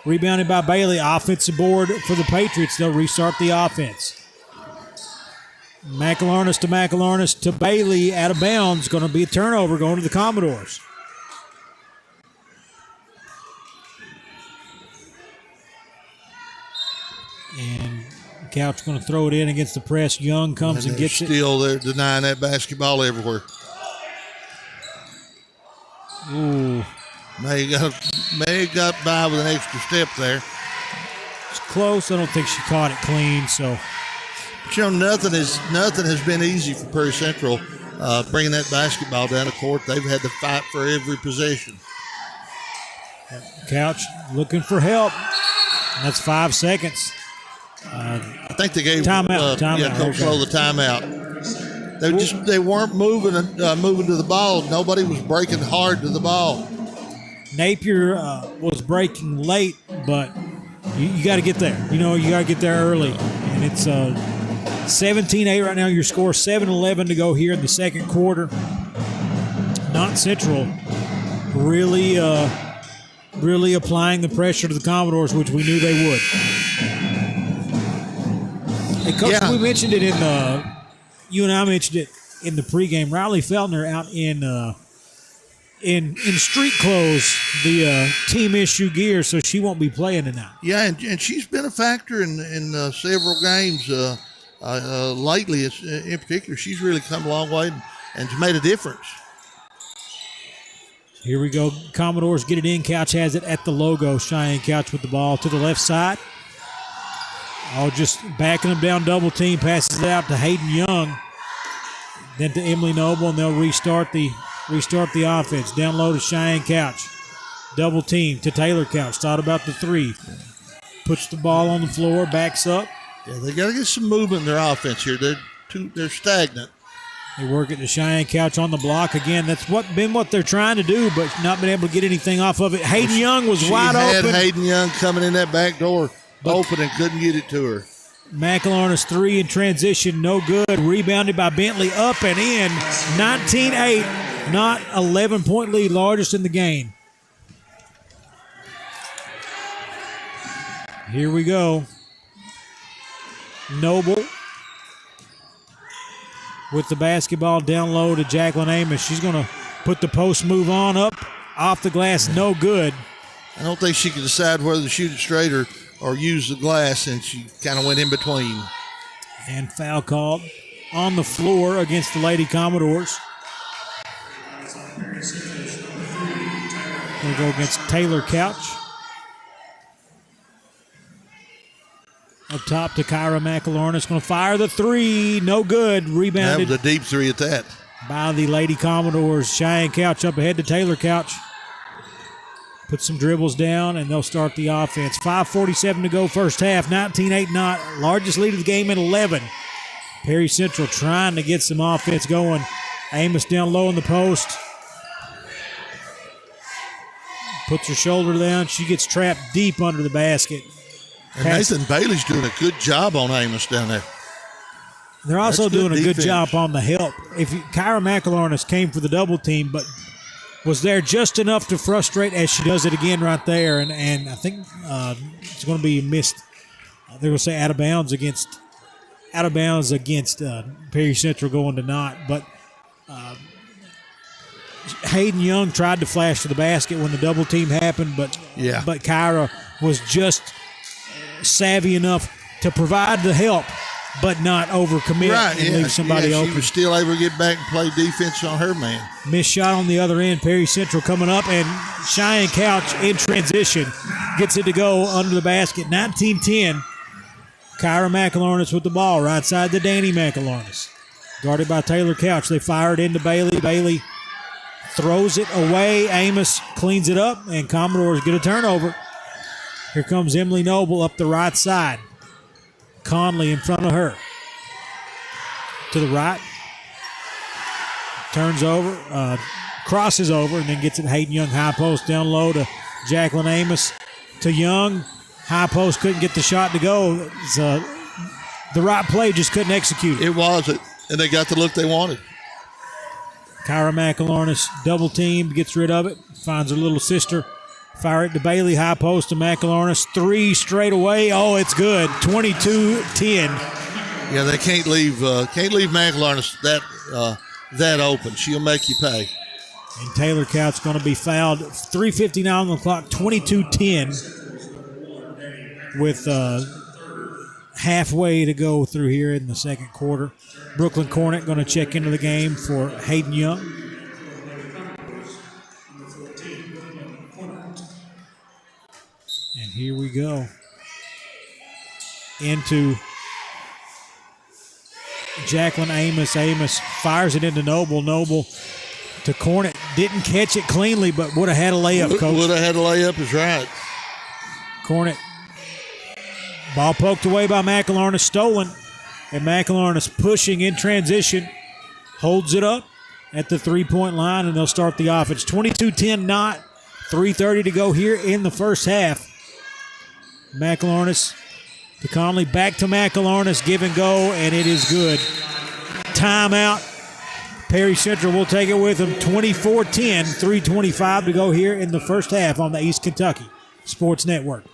[SPEAKER 1] Rebounded by Bailey. Offensive board for the Patriots. They'll restart the offense. McElornis to Bailey, out of bounds. Going to be a turnover going to the Commodores. And Couch going to throw it in against the press. Young comes and gets it.
[SPEAKER 2] Still there denying that basketball everywhere.
[SPEAKER 1] Ooh.
[SPEAKER 2] May have got by with an extra step there.
[SPEAKER 1] It's close. I don't think she caught it clean, so...
[SPEAKER 2] But you know, nothing has been easy for Perry Central bringing that basketball down the court. They've had to fight for every possession.
[SPEAKER 1] Couch looking for help. And that's 5 seconds.
[SPEAKER 2] I think they gave
[SPEAKER 1] timeout.
[SPEAKER 2] Coach Lowe the timeout. They weren't moving to the ball. Nobody was breaking hard to the ball.
[SPEAKER 1] Napier was breaking late, but you got to get there. You got to get there early, and it's 17-8 right now, your score. 7-11 to go here in the second quarter. Knott Central really applying the pressure to the Commodores, which we knew they would. Hey, Coach, we mentioned it you and I mentioned it in the pregame. Riley Feltner out in in street clothes, the team issue gear, so she won't be playing tonight.
[SPEAKER 2] Yeah, and she's been a factor in several games lately. In particular, she's really come a long way and made a difference.
[SPEAKER 1] Here we go. Commodores get it in. Couch has it at the logo. Cheyenne Couch with the ball to the left side. Just backing them down, double team. Passes it out to Hayden Young. Then to Emily Noble, and they'll restart the offense. Down low to Cheyenne Couch. Double team to Taylor Couch. Thought about the three. Puts the ball on the floor, backs up.
[SPEAKER 2] Yeah, they got to get some movement in their offense here. They're stagnant.
[SPEAKER 1] They work it to Cheyenne Couch on the block. Again, that's been what they're trying to do, but not been able to get anything off of it. Hayden Young was wide open.
[SPEAKER 2] Hayden Young coming in that back door open and couldn't get it to her.
[SPEAKER 1] McElharnis three in transition, no good. Rebounded by Bentley, up and in. 19-8, Knott 11-point lead, largest in the game. Here we go. Noble with the basketball down low to Jacqueline Amos. She's going to put the post move on up, off the glass, no good.
[SPEAKER 2] I don't think she could decide whether to shoot it straight or use the glass, and she kind of went in between.
[SPEAKER 1] And foul called on the floor against the Lady Commodores. Going to go against Taylor Couch. Up top to Kyra McElharnis. Going to fire the three. No good. Rebounded.
[SPEAKER 2] That was a deep three at that.
[SPEAKER 1] By the Lady Commodores. Cheyenne Couch up ahead to Taylor Couch. Put some dribbles down, and they'll start the offense. 5:47 to go first half. 19-8 Knott. Largest lead of the game at 11. Perry Central trying to get some offense going. Amos down low in the post. Puts her shoulder down. She gets trapped deep under the basket.
[SPEAKER 2] And Nathan Bailey's doing a good job on Amos down there.
[SPEAKER 1] They're also doing a good job on the help. Kyra McElharnis came for the double team, but was there just enough to frustrate as she does it again right there. And I think it's going to be missed. They're going to say out of bounds against Perry Central going to Knott. But Hayden Young tried to flash to the basket when the double team happened, but Kyra was just savvy enough to provide the help, but not overcommit and leave somebody open.
[SPEAKER 2] She was still able to get back and play defense on her man.
[SPEAKER 1] Missed shot on the other end. Perry Central coming up, and Cheyenne Couch in transition gets it to go under the basket. 19-10. Kyra McElharnis with the ball right side to Danny McElharnis. Guarded by Taylor Couch. They fire it into Bailey. Bailey throws it away. Amos cleans it up, and Commodores get a turnover. Here comes Emily Noble up the right side. Conley in front of her. To the right. Turns over. Crosses over and then gets it Hayden Young. High post down low to Jacqueline Amos. To Young. High post couldn't get the shot to go. The right play just couldn't execute it.
[SPEAKER 2] It wasn't. And they got the look they wanted.
[SPEAKER 1] Kyra McElharnis double teamed. Gets rid of it. Finds her little sister. Fire it to Bailey, high post to McElharnis. Three straight away. Oh, it's good. 22-10.
[SPEAKER 2] Yeah, they can't leave McElharnis that open. She'll make you pay.
[SPEAKER 1] And Taylor Couch going to be fouled. 3:59 on the clock. 22-10 with halfway to go through here in the second quarter. Brooklyn Cornet going to check into the game for Hayden Young. And here we go. Into Jacqueline Amos. Amos fires it into Noble. Noble to Cornet. Didn't catch it cleanly, but would have had a layup, Coach.
[SPEAKER 2] Would have had a layup is right.
[SPEAKER 1] Cornet. Ball poked away by McElharnis. Stolen. And McElharnis pushing in transition. Holds it up at the three-point line, and they'll start the offense. 22-10 Knott. 3:30 to go here in the first half. McElharnis to Conley, back to McElharnis, give and go, and it is good. Timeout. Perry Central will take it with them. 24-10, 3:25 to go here in the first half on the East Kentucky Sports Network.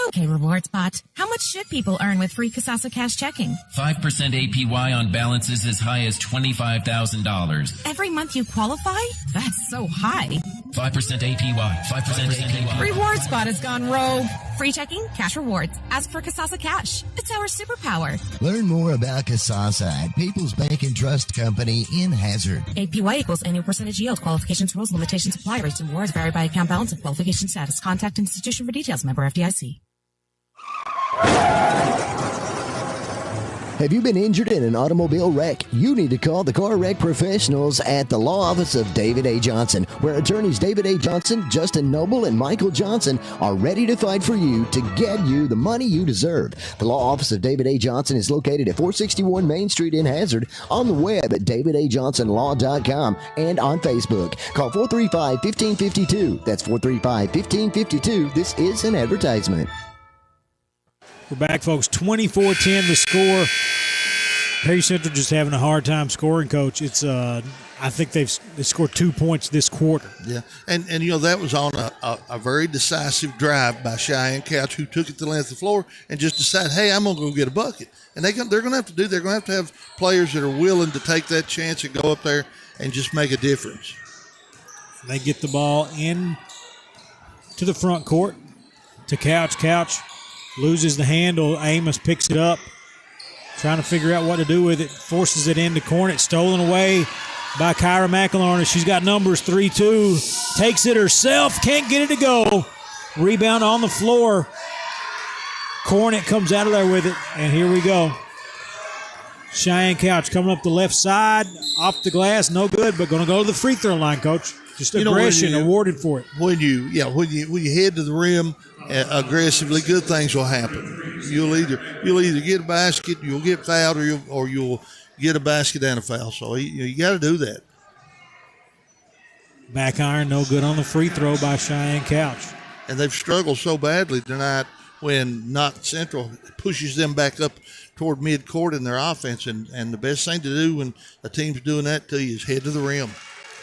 [SPEAKER 4] Okay, RewardSpot. How much should people earn with free Kasasa Cash checking?
[SPEAKER 6] 5% APY on balances as high as $25,000.
[SPEAKER 4] Every month you qualify? That's so high.
[SPEAKER 6] 5% APY. 5% APY.
[SPEAKER 4] RewardSpot has gone rogue. Free checking, cash rewards. Ask for Kasasa Cash. It's our superpower.
[SPEAKER 7] Learn more about Kasasa at People's Bank and Trust Company in Hazard.
[SPEAKER 4] APY equals annual percentage yield. Qualifications, rules, limitations, apply. Rates and rewards vary by account balance and qualification status. Contact institution for details. Member FDIC.
[SPEAKER 7] Have you been injured in an automobile wreck? You need to call the car wreck professionals at the law office of David A. Johnson, where attorneys David A. Johnson, Justin Noble, and Michael Johnson are ready to fight for you to get you the money you deserve. The law office of David A. Johnson is located at 461 Main Street in Hazard, on the web at davidajohnsonlaw.com and on Facebook. Call 435-1552. That's 435-1552. This is an advertisement.
[SPEAKER 1] We're back, folks. 24-10 the score. Perry Central just having a hard time scoring, Coach. It's I think they scored 2 points this quarter.
[SPEAKER 2] Yeah, and that was on a very decisive drive by Cheyenne Couch, who took it to the length of the floor and just decided, hey, I'm going to go get a bucket. And they're going to have to do. They're going to have players that are willing to take that chance and go up there and just make a difference.
[SPEAKER 1] They get the ball in to the front court to Couch. Couch loses the handle. Amos picks it up, trying to figure out what to do with it. Forces it into Cornett. Stolen away by Kyra McElharney. She's got numbers 3-2. Takes it herself. Can't get it to go. Rebound on the floor. Cornett comes out of there with it. And here we go. Cheyenne Couch coming up the left side. Off the glass. No good, but going to go to the free throw line, Coach. Just aggression awarded for it.
[SPEAKER 2] When you head to the rim aggressively, good things will happen. You'll either get a basket, you'll get fouled, or you'll get a basket and a foul. So you got to do that.
[SPEAKER 1] Back iron, no good on the free throw by Cheyenne Couch.
[SPEAKER 2] And they've struggled so badly tonight when Knott Central pushes them back up toward midcourt in their offense. And the best thing to do when a team's doing that to you is head to the rim.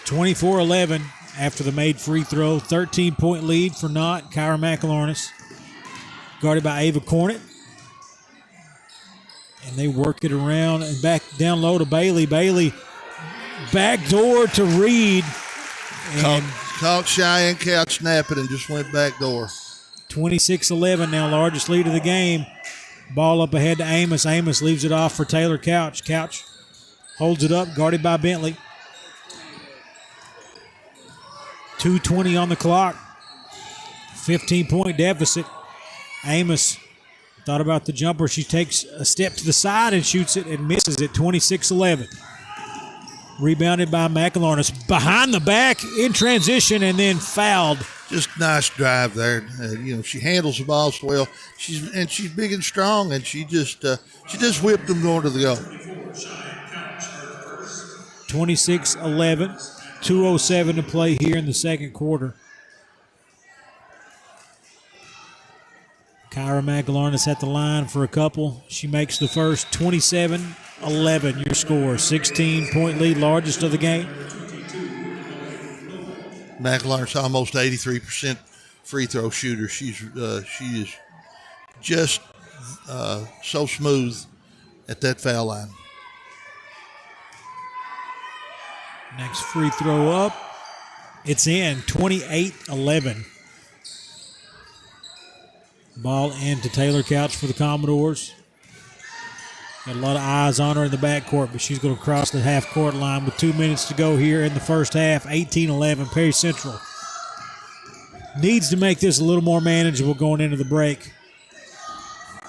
[SPEAKER 1] 24-11 after the made free throw. 13-point lead for Knott. Kyra McElharney guarded by Ava Cornett. And they work it around and back down low to Bailey. Bailey backdoor to Reed.
[SPEAKER 2] Caught Cheyenne Couch snapping and just went backdoor.
[SPEAKER 1] 26-11 now, largest lead of the game. Ball up ahead to Amos. Amos leaves it off for Taylor Couch. Couch holds it up, guarded by Bentley. 2:20 on the clock. 15-point deficit. Amos thought about the jumper. She takes a step to the side and shoots it and misses it. 26-11. Rebounded by McElharney. Behind the back in transition and then fouled.
[SPEAKER 2] Just nice drive there. She handles the ball so well. She's big and strong, and she just whipped them going to the goal.
[SPEAKER 1] 26-11. 2:07 to play here in the second quarter. Kyra McElharney at the line for a couple. She makes the first. 27-11 your score. 16-point lead, largest of the game.
[SPEAKER 2] McElharney's almost 83% free throw shooter. She is just so smooth at that foul line.
[SPEAKER 1] Next free throw up. It's in. 28-11. Ball into Taylor Couch for the Commodores. Got a lot of eyes on her in the backcourt, but she's going to cross the half-court line with 2 minutes to go here in the first half. 18-11. Perry Central needs to make this a little more manageable going into the break.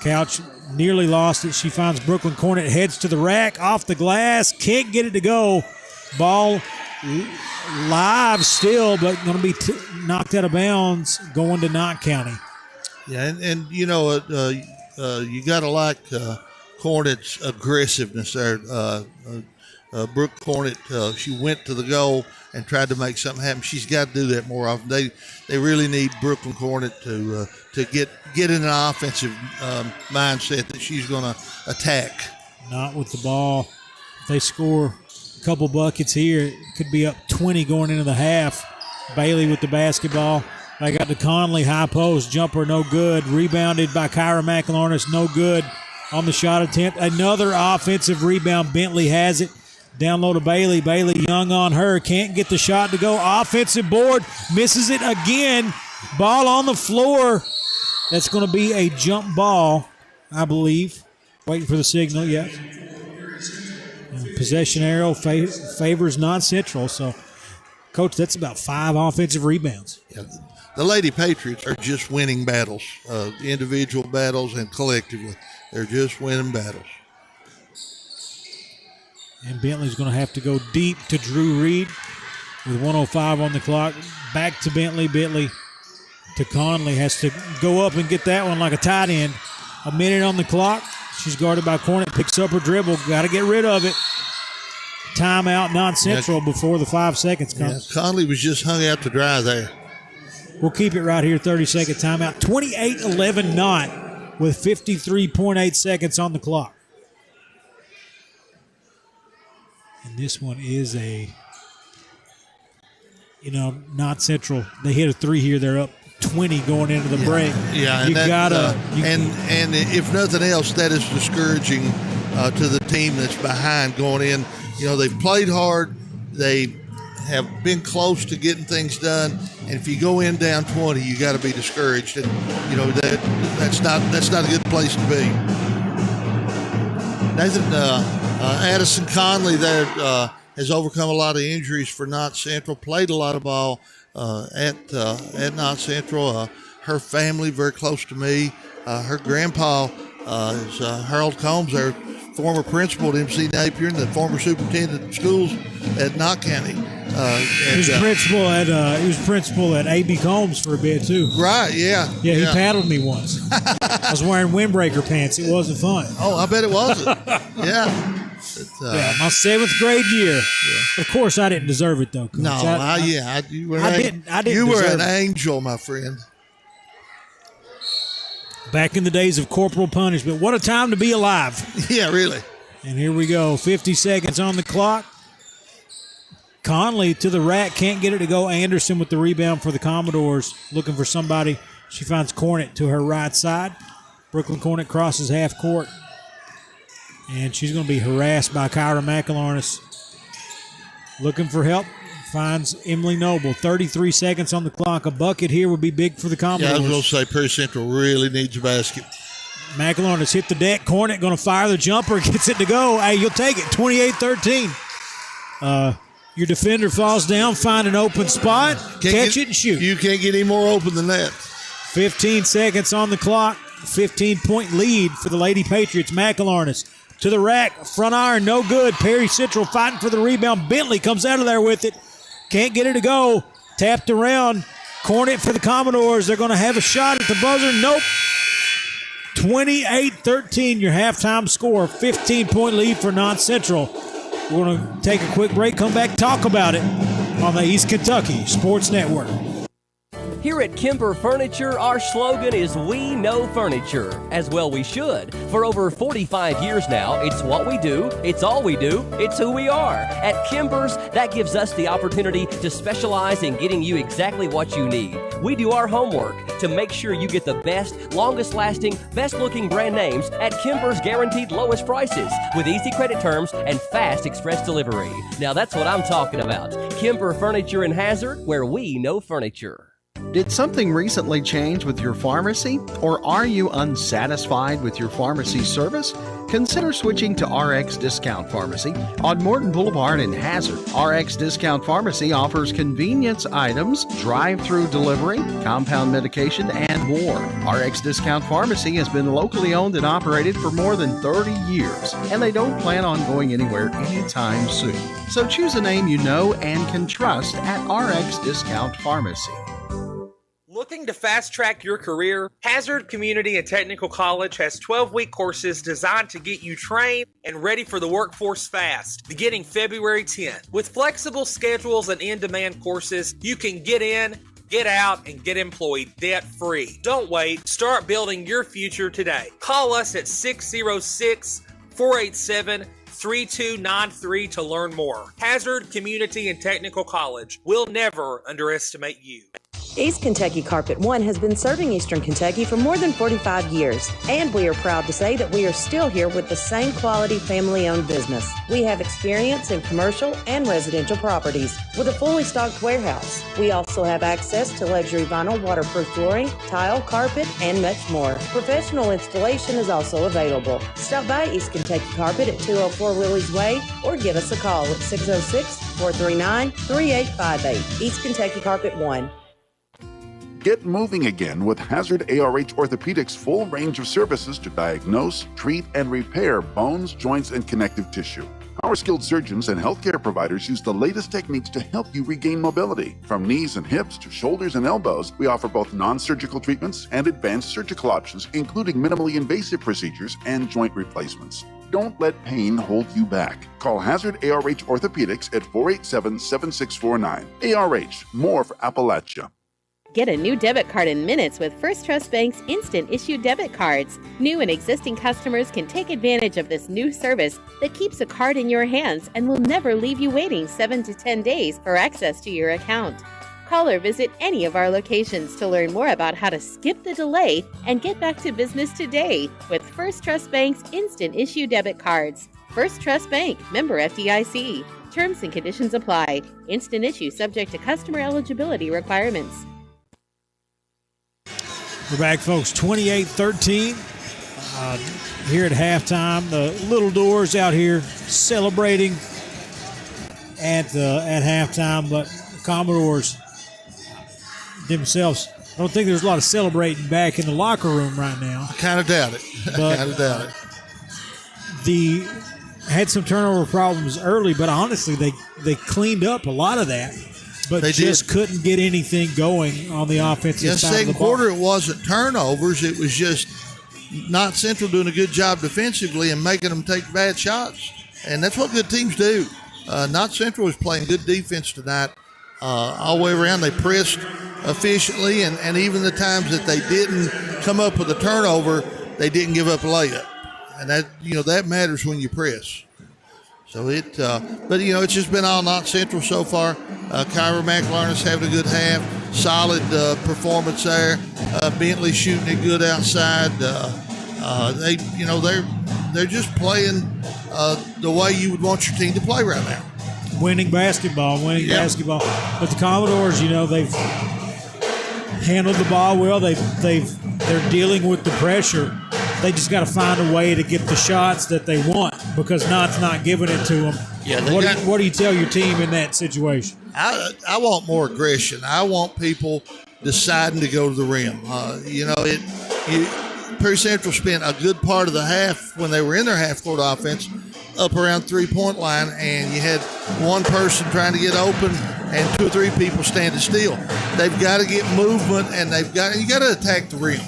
[SPEAKER 1] Couch nearly lost it. She finds Brooklyn Cornett, heads to the rack, off the glass, can't get it to go. Ball live still, but going to be knocked out of bounds going to Knott County.
[SPEAKER 2] Yeah, and you got to like Cornett's aggressiveness there. Brooke Cornett, she went to the goal and tried to make something happen. She's got to do that more often. They really need Brooklyn Cornett to get in an offensive mindset that she's going to attack.
[SPEAKER 1] Not with the ball. If they score a couple buckets here, it could be up 20 going into the half. Bailey with the basketball. They got the Conley high post jumper, no good. Rebounded by Kyra McIlornis, no good on the shot attempt. Another offensive rebound. Bentley has it. Down low to Bailey. Bailey Young on her. Can't get the shot to go. Offensive board. Misses it again. Ball on the floor. That's going to be a jump ball, I believe. Waiting for the signal, yes. Possession arrow favors Knott Central. So, Coach, that's about 5 offensive rebounds.
[SPEAKER 2] Yeah. The Lady Patriots are just winning battles, individual battles and collectively. They're just winning battles.
[SPEAKER 1] And Bentley's going to have to go deep to Drew Reed with 1:05 on the clock. Back to Bentley. Bentley to Conley. Has to go up and get that one like a tight end. A minute on the clock. She's guarded by Cornett. Picks up her dribble. Got to get rid of it. Timeout, Knott Central before the 5 seconds comes.
[SPEAKER 2] Yeah, Conley was just hung out to dry there.
[SPEAKER 1] We'll keep it right here. 30-second timeout. 28-11 Knott with 53.8 seconds on the clock. And this one is Knott Central. They hit a 3 here. They're up 20 going into the break.
[SPEAKER 2] Yeah, and if nothing else, that is discouraging to the team that's behind going in. They've played hard. They have been close to getting things done. And if you go in down 20, you got to be discouraged. And that's not a good place to be. Nathan, Addison Conley there has overcome a lot of injuries for Knott Central. Played a lot of ball at Knott Central. Her family very close to me. Her grandpa is Harold Combs, their former principal at MC Napier and the former superintendent of schools at Knott County.
[SPEAKER 1] He was principal at A.B. Combs for a bit too.
[SPEAKER 2] Right, yeah.
[SPEAKER 1] Yeah, he paddled me once. I was wearing windbreaker pants. It wasn't fun.
[SPEAKER 2] Oh, I bet it wasn't. Yeah.
[SPEAKER 1] My 7th grade year. Yeah. Of course, I didn't deserve it though. Coach.
[SPEAKER 2] No, you were an angel, my friend.
[SPEAKER 1] Back in the days of corporal punishment. What a time to be alive.
[SPEAKER 2] Yeah, really.
[SPEAKER 1] And here we go. 50 seconds on the clock. Conley to the rack. Can't get it to go. Anderson with the rebound for the Commodores. Looking for somebody. She finds Cornett to her right side. Brooklyn Cornett crosses half court. And she's going to be harassed by Kyra McIlornis. Looking for help. Finds Emily Noble. 33 seconds on the clock. A bucket here would be big for the Commodores.
[SPEAKER 2] Yeah, I was going to say Perry Central really needs a basket.
[SPEAKER 1] McIlornis hit the deck. Cornett going to fire the jumper. Gets it to go. Hey, you'll take it. 28-13. Your defender falls down. Find an open spot. Catch it and shoot.
[SPEAKER 2] You can't get any more open than that.
[SPEAKER 1] 15 seconds on the clock. 15-point lead for the Lady Patriots. McIlornis to the rack. Front iron, no good. Perry Central fighting for the rebound. Bentley comes out of there with it. Can't get it to go. Tapped around. Cornett for the Commodores. They're going to have a shot at the buzzer. Nope. 28-13, your halftime score. 15-point lead for Knott Central. We're going to take a quick break, come back, talk about it on the East Kentucky Sports Network.
[SPEAKER 5] Here at Kimber Furniture, our slogan is "We know furniture." As well we should. For over 45 years now, it's what we do, it's all we do, it's who we are. At Kimber's, that gives us the opportunity to specialize in getting you exactly what you need. We do our homework to make sure you get the best, longest-lasting, best-looking brand names at Kimber's guaranteed lowest prices with easy credit terms and fast express delivery. Now that's what I'm talking about. Kimber Furniture in Hazard, where we know furniture.
[SPEAKER 8] Did something recently change with your pharmacy? Or are you unsatisfied with your pharmacy service? Consider switching to RX Discount Pharmacy on Morton Boulevard in Hazard. RX Discount Pharmacy offers convenience items, drive-through delivery, compound medication, and more. RX Discount Pharmacy has been locally owned and operated for more than 30 years, and they don't plan on going anywhere anytime soon. So choose a name you know and can trust at RX Discount Pharmacy.
[SPEAKER 23] Looking to fast-track your career? Hazard Community and Technical College has 12-week courses designed to get you trained and ready for the workforce fast, beginning February 10th. With flexible schedules and in-demand courses, you can get in, get out, and get employed debt-free. Don't wait. Start building your future today. Call us at 606-487-3293 to learn more. Hazard Community and Technical College. We'll never underestimate you.
[SPEAKER 9] East Kentucky Carpet One has been serving Eastern Kentucky for more than 45 years, and we are proud to say that we are still here with the same quality family-owned business. We have experience in commercial and residential properties with a fully stocked warehouse. We also have access to luxury vinyl waterproof flooring, tile, carpet, and much more. Professional installation is also available. Stop by East Kentucky Carpet at 204 Willie's Way or give us a call at 606-439-3858. East Kentucky Carpet One.
[SPEAKER 10] Get moving again with Hazard ARH Orthopedics' full range of services to diagnose, treat, and repair bones, joints, and connective tissue. Our skilled surgeons and healthcare providers use the latest techniques to help you regain mobility. From knees and hips to shoulders and elbows, we offer both non-surgical treatments and advanced surgical options, including minimally invasive procedures and joint replacements. Don't let pain hold you back. Call Hazard ARH Orthopedics at 487-7649. ARH, more for Appalachia.
[SPEAKER 11] Get a new debit card in minutes with First Trust Bank's instant issue debit cards. New and existing customers can take advantage of this new service that keeps a card in your hands and will never leave you waiting 7 to 10 days for access to your account. Call or visit any of our locations to learn more about how to skip the delay and get back to business today with First Trust Bank's instant issue debit cards. First Trust Bank, member FDIC. Terms and conditions apply. Instant issue subject to customer eligibility requirements.
[SPEAKER 1] We're back, folks, 28-13 here at halftime. The Little Doors out here celebrating at halftime, but the Commodores themselves, I don't think there's a lot of celebrating back in the locker room right now.
[SPEAKER 2] I kind of doubt it.
[SPEAKER 1] Had some turnover problems early, but honestly, they cleaned up a lot of that. But they just couldn't get anything going on the offensive side of the ball.
[SPEAKER 2] Second quarter, it wasn't turnovers. It was just Knott Central doing a good job defensively and making them take bad shots. And that's what good teams do. Knott Central was playing good defense tonight all the way around. They pressed efficiently, and even the times that they didn't come up with a turnover, they didn't give up a layup. And that matters when you press. So it's just been all Knott Central so far. Kyra McLaurin's having a good half, solid performance there. Bentley shooting it good outside. They're just playing the way you would want your team to play right now.
[SPEAKER 1] Winning basketball. But the Commodores, they've handled the ball well. They're dealing with the pressure. They just got to find a way to get the shots that they want because Knott's not giving it to them.
[SPEAKER 2] Yeah,
[SPEAKER 1] what do you tell your team in that situation?
[SPEAKER 2] I want more aggression. I want people deciding to go to the rim. Perry Central spent a good part of the half when they were in their half-court offense up around three-point line, and you had one person trying to get open and 2 or 3 people standing still. They've got to get movement, and you got to attack the rim.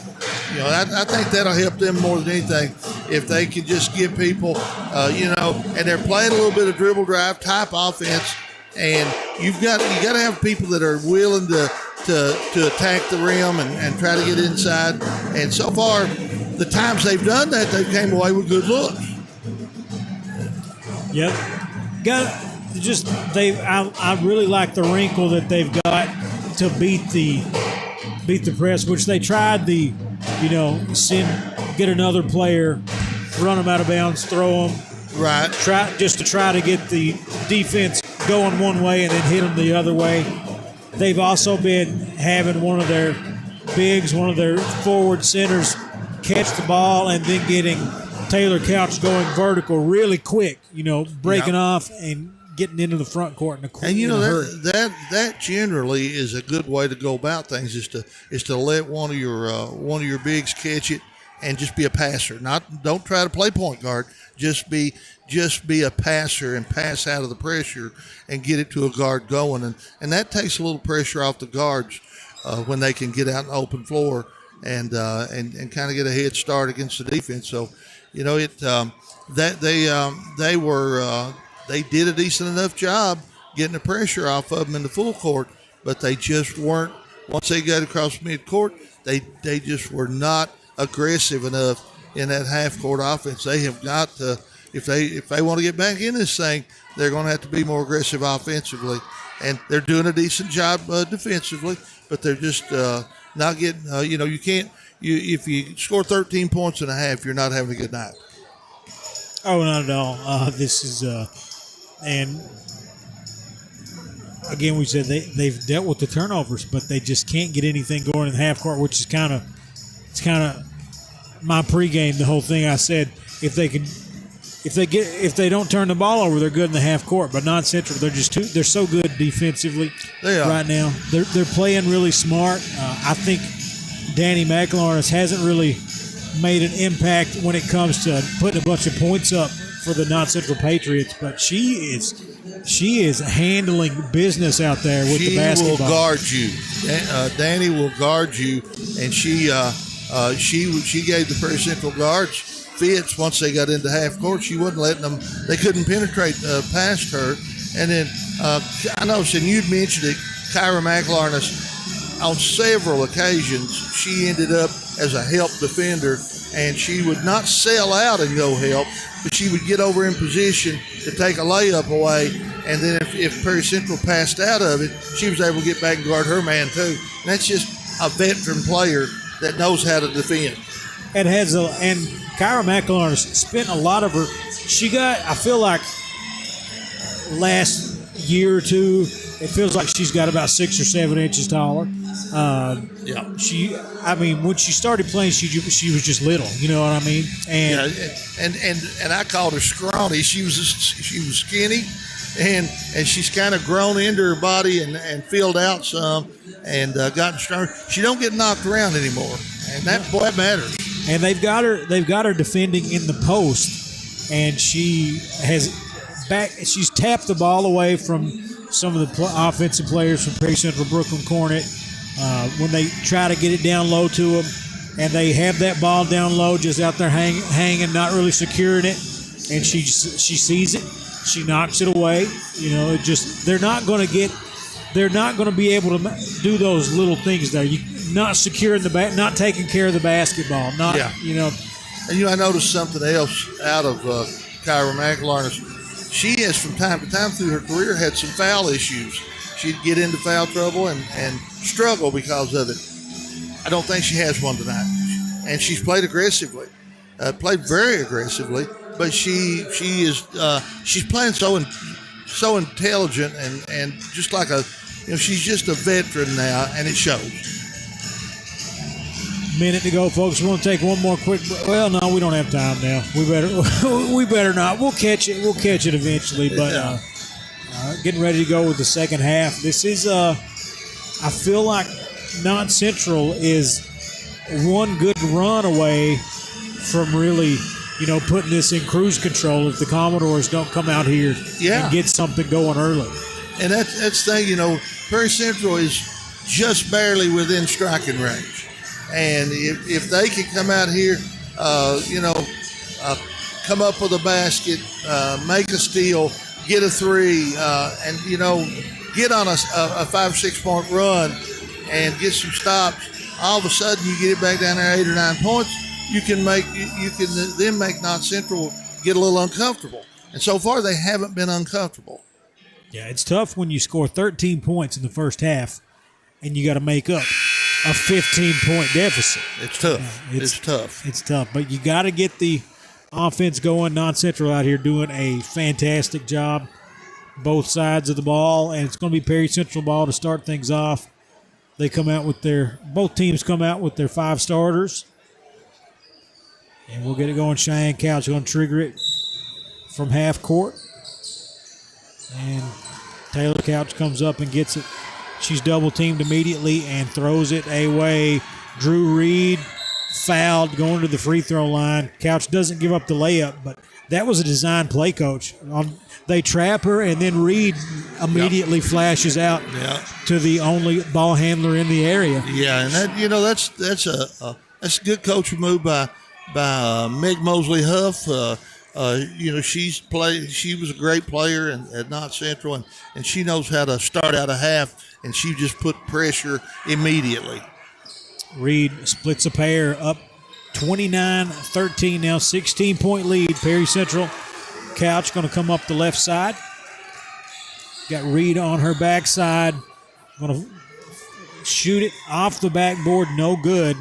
[SPEAKER 2] I think that'll help them more than anything if they can just give people, and they're playing a little bit of dribble drive type offense, and you got to have people that are willing to attack the rim and try to get inside. And so far, the times they've done that, they came away with good looks.
[SPEAKER 1] Yep. I really like the wrinkle that they've got to beat the press, which they tried get another player, run them out of bounds, throw them.
[SPEAKER 2] Right.
[SPEAKER 1] Try to get the defense going one way and then hit them the other way. They've also been having one of their bigs, one of their forward centers catch the ball and then getting Taylor Couch going vertical really quick, breaking off and getting into the front court in a quick.
[SPEAKER 2] And that generally is a good way to go about things is to let one of your bigs catch it and just be a passer. Don't try to play point guard. Just be a passer and pass out of the pressure and get it to a guard going. And that takes a little pressure off the guards when they can get out in the open floor and kind of get a head start against the defense. So, they did a decent enough job getting the pressure off of them in the full court, but they just weren't. Once they got across midcourt, they just were not aggressive enough in that half-court offense. They have got to, if they want to get back in this thing, they're going to have to be more aggressive offensively. and they're doing a decent job defensively, but they're just not getting. You can't. If you score 13 points and a half, you're not having a good night.
[SPEAKER 1] Oh, not at all. This is and again, we said they've dealt with the turnovers, but they just can't get anything going in the half court, which is kind of my pregame. The whole thing I said, if they don't turn the ball over, they're good in the half court. But Knott Central, they're so good defensively right now. They're playing really smart. I think Danny McLaurin hasn't really made an impact when it comes to putting a bunch of points up for the Knott Central Patriots, but she is handling business out there with the basketball.
[SPEAKER 2] She will guard you. Danny will guard you, and she gave the Prairie Central guards fits once they got into half court. She wasn't letting them. They couldn't penetrate past her. And then I know, and you'd mentioned it, Kyra McLaurin, on several occasions, she ended up as a help defender, and she would not sell out and go help, but she would get over in position to take a layup away, and then if Prairie Central passed out of it, she was able to get back and guard her man too. And that's just a veteran player that knows how to defend.
[SPEAKER 1] And Kyra McLaurin spent a lot of her. She got, I feel like, last year or two, it feels like she's got about 6 or 7 inches taller. When she started playing, she was just little. You know what I mean?
[SPEAKER 2] And I called her scrawny. She was skinny, and she's kind of grown into her body and filled out some and gotten stronger. She don't get knocked around anymore, and that matters.
[SPEAKER 1] And they've got her defending in the post, and she's tapped the ball away from some of the offensive players from Prairie Central, Brooklyn Cornet, when they try to get it down low to them, and they have that ball down low, just out there hanging, not really securing it, and she sees it, she knocks it away. You know, they're not going to be able to do those little things there. Not securing not taking care of the basketball.
[SPEAKER 2] And I noticed something else out of Kyra McLaurin. She has, from time to time through her career, had some foul issues. She'd get into foul trouble and struggle because of it. I don't think she has one tonight. And she's played aggressively, played very aggressively. But she's playing so intelligent and just like she's just a veteran now, and it shows.
[SPEAKER 1] Minute to go, folks. We're going to take one more quick. Well, no, we don't have time now. We better not. We'll catch it. We'll catch it eventually. But getting ready to go with the second half. This is I feel like Knott Central is one good run away from really, putting this in cruise control if the Commodores don't come out here and get something going early.
[SPEAKER 2] And that's the thing. Prairie Central is just barely within striking range. And if they can come out here, come up with a basket, make a steal, get a three, and, get on a 5-6 point run and get some stops, all of a sudden you get it back down there 8 or 9 points, you can then make Knott Central get a little uncomfortable. And so far they haven't been uncomfortable.
[SPEAKER 1] Yeah, it's tough when you score 13 points in the first half and you got to make up a 15-point deficit.
[SPEAKER 2] It's tough. It's tough.
[SPEAKER 1] It's tough, but you got to get the offense going. Knott Central out here doing a fantastic job, both sides of the ball, and it's going to be Perry Central ball to start things off. They come out with both teams come out with their 5 starters, and we'll get it going. Cheyenne Couch going to trigger it from half court, and Taylor Couch comes up and gets it. She's double-teamed immediately and throws it away. Drew Reed fouled going to the free throw line. Couch doesn't give up the layup, but that was a design play, Coach. They trap her, and then Reed immediately flashes out to the only ball handler in the area.
[SPEAKER 2] Yeah, and that's a good coaching move by Meg Mosley Huff. She was a great player at Knott Central, and she knows how to start out a half, and she just put pressure immediately.
[SPEAKER 1] Reed splits a pair up 29-13 now, 16-point lead. Perry Central. Couch going to come up the left side. Got Reed on her backside. Going to shoot it off the backboard. No good.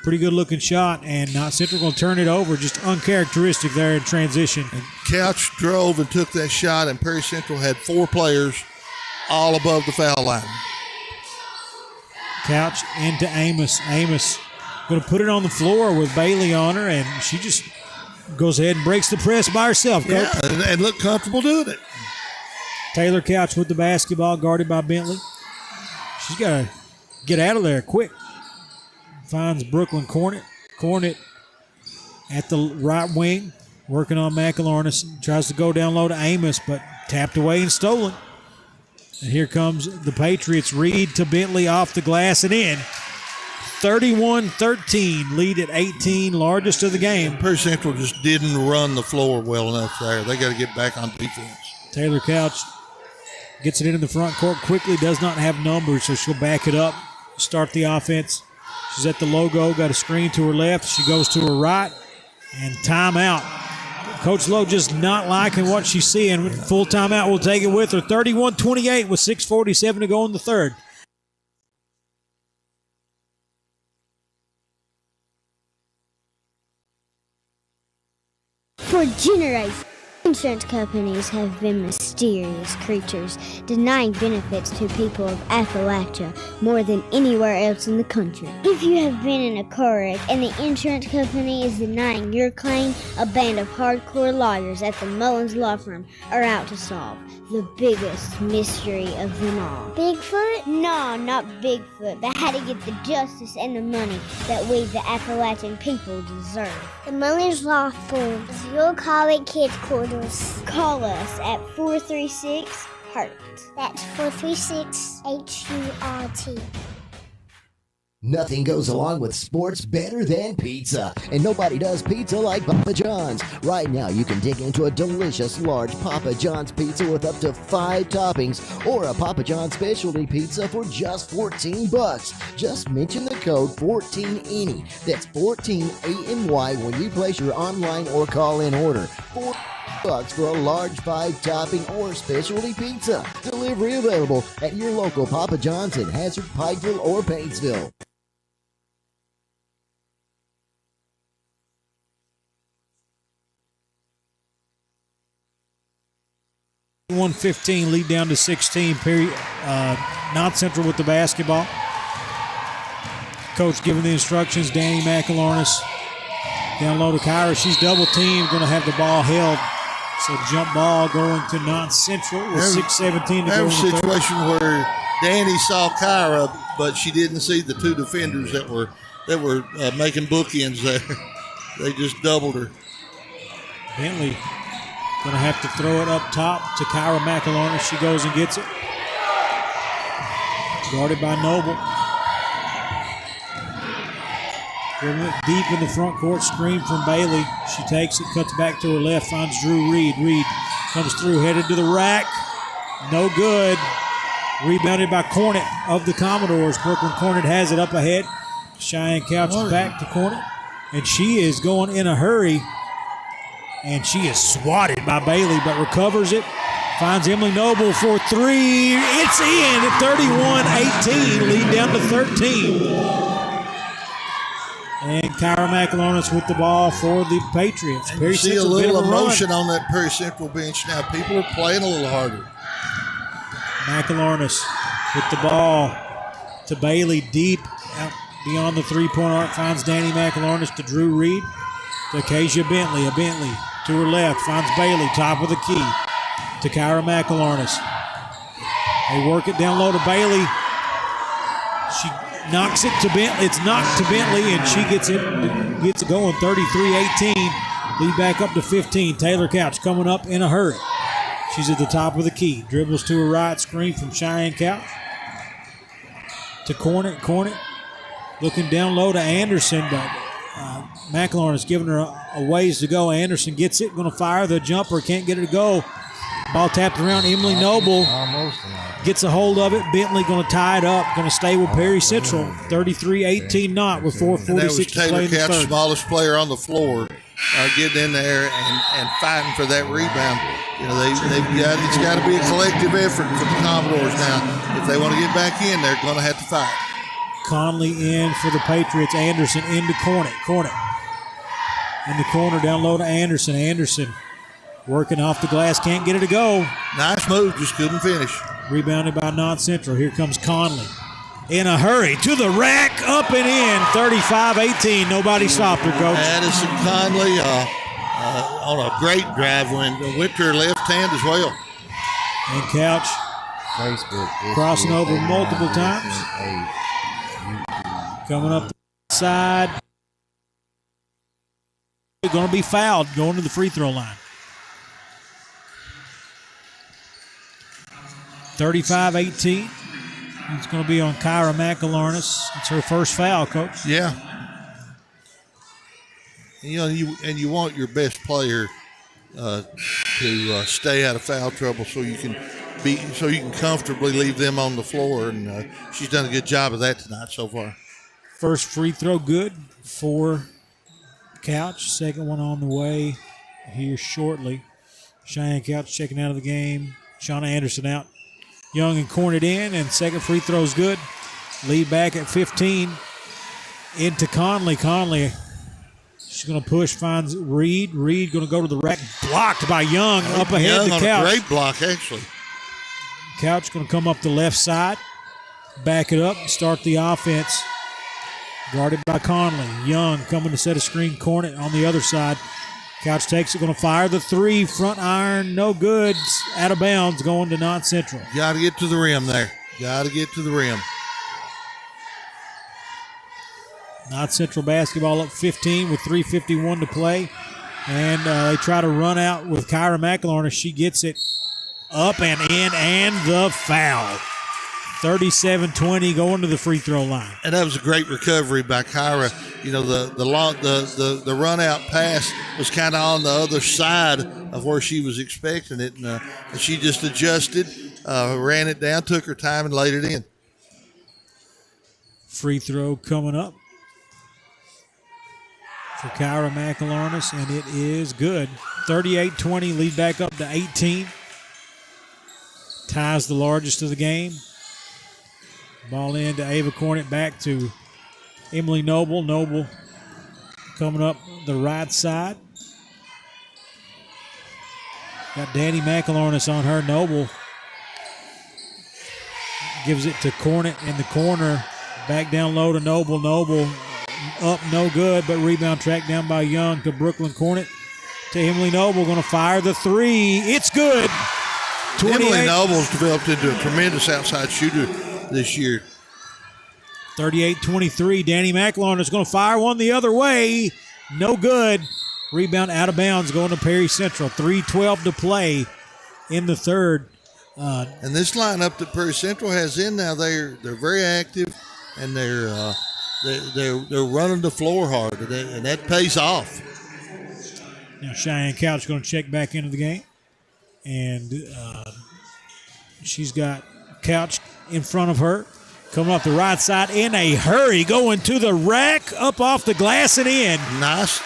[SPEAKER 1] Pretty good looking shot, and Knott Central going to turn it over. Just uncharacteristic there in transition.
[SPEAKER 2] And Couch drove and took that shot, and Perry Central had 4 players all above the foul line.
[SPEAKER 1] Couch into Amos. Amos going to put it on the floor with Bailey on her, and she just goes ahead and breaks the press by herself.
[SPEAKER 2] Yeah, and look comfortable doing it.
[SPEAKER 1] Taylor Couch with the basketball, guarded by Bentley. She's got to get out of there quick. Finds Brooklyn Cornett. Cornett at the right wing, working on McElornis. Tries to go down low to Amos, but tapped away and stolen. And here comes the Patriots. Reed to Bentley off the glass and in. 31-13, lead at 18, largest of the game.
[SPEAKER 2] Perry Central just didn't run the floor well enough there. They got to get back on defense.
[SPEAKER 1] Taylor Couch gets it into the front court quickly, does not have numbers, so she'll back it up, start the offense. She's at the logo, got a screen to her left. She goes to her right, and timeout. Coach Lowe just not liking what she's seeing. Full timeout will take it with her. 31-28 with 6:47 to go in the third.
[SPEAKER 12] For generations, insurance companies have been mysterious creatures, denying benefits to people of Appalachia more than anywhere else in the country. If you have been in a car wreck and the insurance company is denying your claim, a band of hardcore lawyers at the Mullins Law Firm are out to solve the biggest mystery of them all. Bigfoot? No, not Bigfoot, but how to get the justice and the money that we, the Appalachian people, deserve. The Mullins Law Firm. You'll call it Kids Quarters. Call us at 436-HURT. That's 436-HURT.
[SPEAKER 7] Nothing goes along with sports better than pizza, and nobody does pizza like Papa John's. Right now, you can dig into a delicious large Papa John's pizza with up to 5 toppings, or a Papa John's specialty pizza for just $14. Just mention the code 14ANY. That's 14ANY when you place your online or call-in order. $4 for a large 5-topping or specialty pizza. Delivery available at your local Papa John's in Hazard, Pikeville, or Paintsville.
[SPEAKER 1] 1-15, lead down to 16. Knott Central with the basketball. Coach giving the instructions. Danny McElornis down low to Kyra. She's double teamed, going to have the ball held. So jump ball going to Knott Central with 6:17 to go.
[SPEAKER 2] There was a situation where Danny saw Kyra, but she didn't see the 2 defenders that were making bookends there. They just doubled her.
[SPEAKER 1] Bentley going to have to throw it up top to Kyra McElornis. She goes and gets it. Guarded by Noble. Dribbling it deep in the front court. Screen from Bailey. She takes it, cuts back to her left, finds Drew Reed. Reed comes through, headed to the rack. No good. Rebounded by Cornett of the Commodores. Brooklyn Cornett has it up ahead. Cheyenne Couch back to Cornett. And she is going in a hurry. And she is swatted by Bailey, but recovers it. Finds Emily Noble for 3. It's in at 31-18. Lead down to 13. And Kyra McElornis with the ball for the Patriots.
[SPEAKER 2] You see a little emotion on that Perry Central bench now. People are playing a little harder.
[SPEAKER 1] McElornis with the ball to Bailey deep out beyond the three-point arc. Finds Danny McElornis to Drew Reed. To Acacia Bentley. A Bentley to her left. Finds Bailey, top of the key. To Kyra McElornis. They work it down low to Bailey. She knocks it to Bentley. It's knocked to Bentley, and she gets it going 33-18. Lead back up to 15. Taylor Couch coming up in a hurry. She's at the top of the key. Dribbles to her right. Screen from Cheyenne Couch. To Cornett. Cornett looking down low to Anderson, but McElornis giving her a ways to go. Anderson gets it. Going to fire the jumper. Can't get it to go. Ball tapped around. Emily Noble gets a hold of it. Bentley going to tie it up. Going to stay with Perry Central. 33-18 Knott with 4:46 to play in the third.
[SPEAKER 2] Taylor Couch, smallest player on the floor. getting in there and fighting for that rebound. You know, it's got to be a collective effort for the Commodores now. If they want to get back in, they're going to have to fight.
[SPEAKER 1] Conley in for the Patriots. Anderson into Cornet. Cornet in the corner, down low to Anderson. Anderson working off the glass, can't get it to go.
[SPEAKER 2] Nice move, just couldn't finish.
[SPEAKER 1] Rebounded by Knott Central. Here comes Conley. In a hurry, to the rack, up and in, 35-18. Nobody stopped her, Coach.
[SPEAKER 2] Addison Conley on a great drive when whipped her left hand as well.
[SPEAKER 1] And Couch crossing over multiple times. Coming up the side. Going to be fouled, going to the free throw line. 35-18. It's going to be on Kyra McIllarness. It's her first foul, Coach.
[SPEAKER 2] Yeah. You want your best player to stay out of foul trouble so you can comfortably leave them on the floor, and she's done a good job of that tonight so far.
[SPEAKER 1] First free throw good for Couch. Second one on the way here shortly. Cheyenne Couch checking out of the game. Shauna Anderson out. Young and Cornet in, and second free throw's good. Lead back at 15. Into Conley. Conley, she's going to push, finds Reed. Reed going to go to the rack. Blocked by Young up ahead to Couch.
[SPEAKER 2] A great block, actually.
[SPEAKER 1] Couch going to come up the left side. Back it up, start the offense. Guarded by Conley. Young coming to set a screen. Cornet on the other side. Couch takes it, going to fire the three. Front iron, no good. Out of bounds, going to Knott Central.
[SPEAKER 2] Got to get to the rim there. Got to get to the rim.
[SPEAKER 1] Knott Central basketball up 15 with 3:51 to play. And they try to run out with Kyra McIllarness. She gets it up and in, and the foul. 37-20 going to the free throw line.
[SPEAKER 2] And that was a great recovery by Kyra. You know, the run out pass was kind of on the other side of where she was expecting it, and she just adjusted, ran it down, took her time, and laid it in.
[SPEAKER 1] Free throw coming up for Kyra McIllarness, and it is good. 38-20, lead back up to 18. Ties the largest of the game. Ball in to Ava Cornet, back to Emily Noble. Noble coming up the right side. Got Danny McIllarness on her. Noble gives it to Cornet in the corner. Back down low to Noble. Noble up, no good, but rebound tracked down by Young to Brooklyn Cornet. To Emily Noble, going to fire the three. It's good.
[SPEAKER 2] Emily Noble's developed into a tremendous outside shooter this year.
[SPEAKER 1] 38-23. Danny McIllarness is going to fire one the other way. No good. Rebound out of bounds going to Perry Central. 3:12 to play in the third.
[SPEAKER 2] And this lineup that Perry Central has in now, they're very active, and they're running the floor hard, and that pays off.
[SPEAKER 1] Now Cheyenne Couch going to check back into the game, and she's got Couch in front of her. Coming up the right side in a hurry, going to the rack, up off the glass and in.
[SPEAKER 2] Nice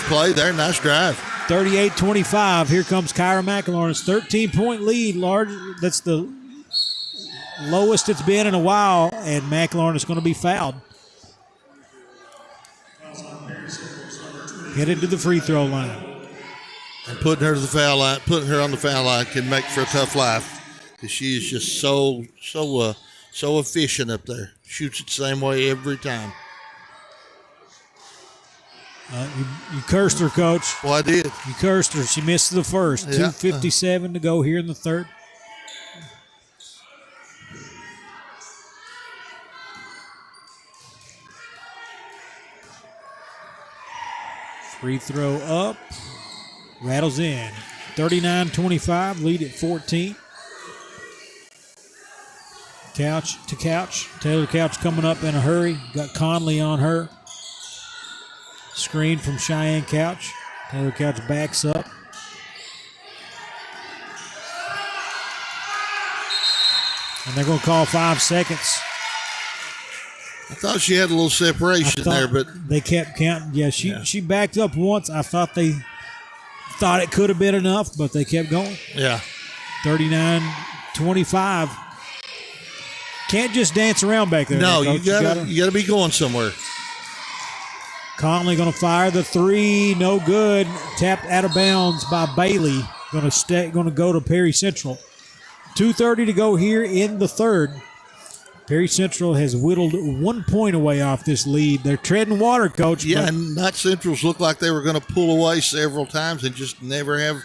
[SPEAKER 2] play there, nice drive.
[SPEAKER 1] 38-25. Here comes Kyra McIllarness, 13-point lead. That's the lowest it's been in a while, and McIllarness going to be fouled. Headed to the free throw line.
[SPEAKER 2] And putting her to the foul line, putting her on the foul line can make for a tough life, because she is just so efficient up there. Shoots it the same way every time.
[SPEAKER 1] You cursed her, Coach.
[SPEAKER 2] Well, I did.
[SPEAKER 1] You cursed her. She missed the first.
[SPEAKER 2] Yeah.
[SPEAKER 1] 2:57 to go here in the third. Free throw up. Rattles in. 39-25. Lead at 14. Couch to Couch. Taylor Couch coming up in a hurry. Got Conley on her. Screen from Cheyenne Couch. Taylor Couch backs up. And they're going to call 5 seconds.
[SPEAKER 2] I thought she had a little separation there, but
[SPEAKER 1] they kept counting. Yeah, she backed up once. I thought they thought it could have been enough, but they kept going.
[SPEAKER 2] Yeah.
[SPEAKER 1] 39-25. Can't just dance around back there.
[SPEAKER 2] No,
[SPEAKER 1] Coach.
[SPEAKER 2] you gotta be going somewhere.
[SPEAKER 1] Conley going to fire the three, no good. Tapped out of bounds by Bailey. Going to go to Perry Central. 2:30 to go here in the third. Perry Central has whittled 1 point away off this lead. They're treading water, Coach.
[SPEAKER 2] Yeah, and Knott Central's looked like they were going to pull away several times and just never have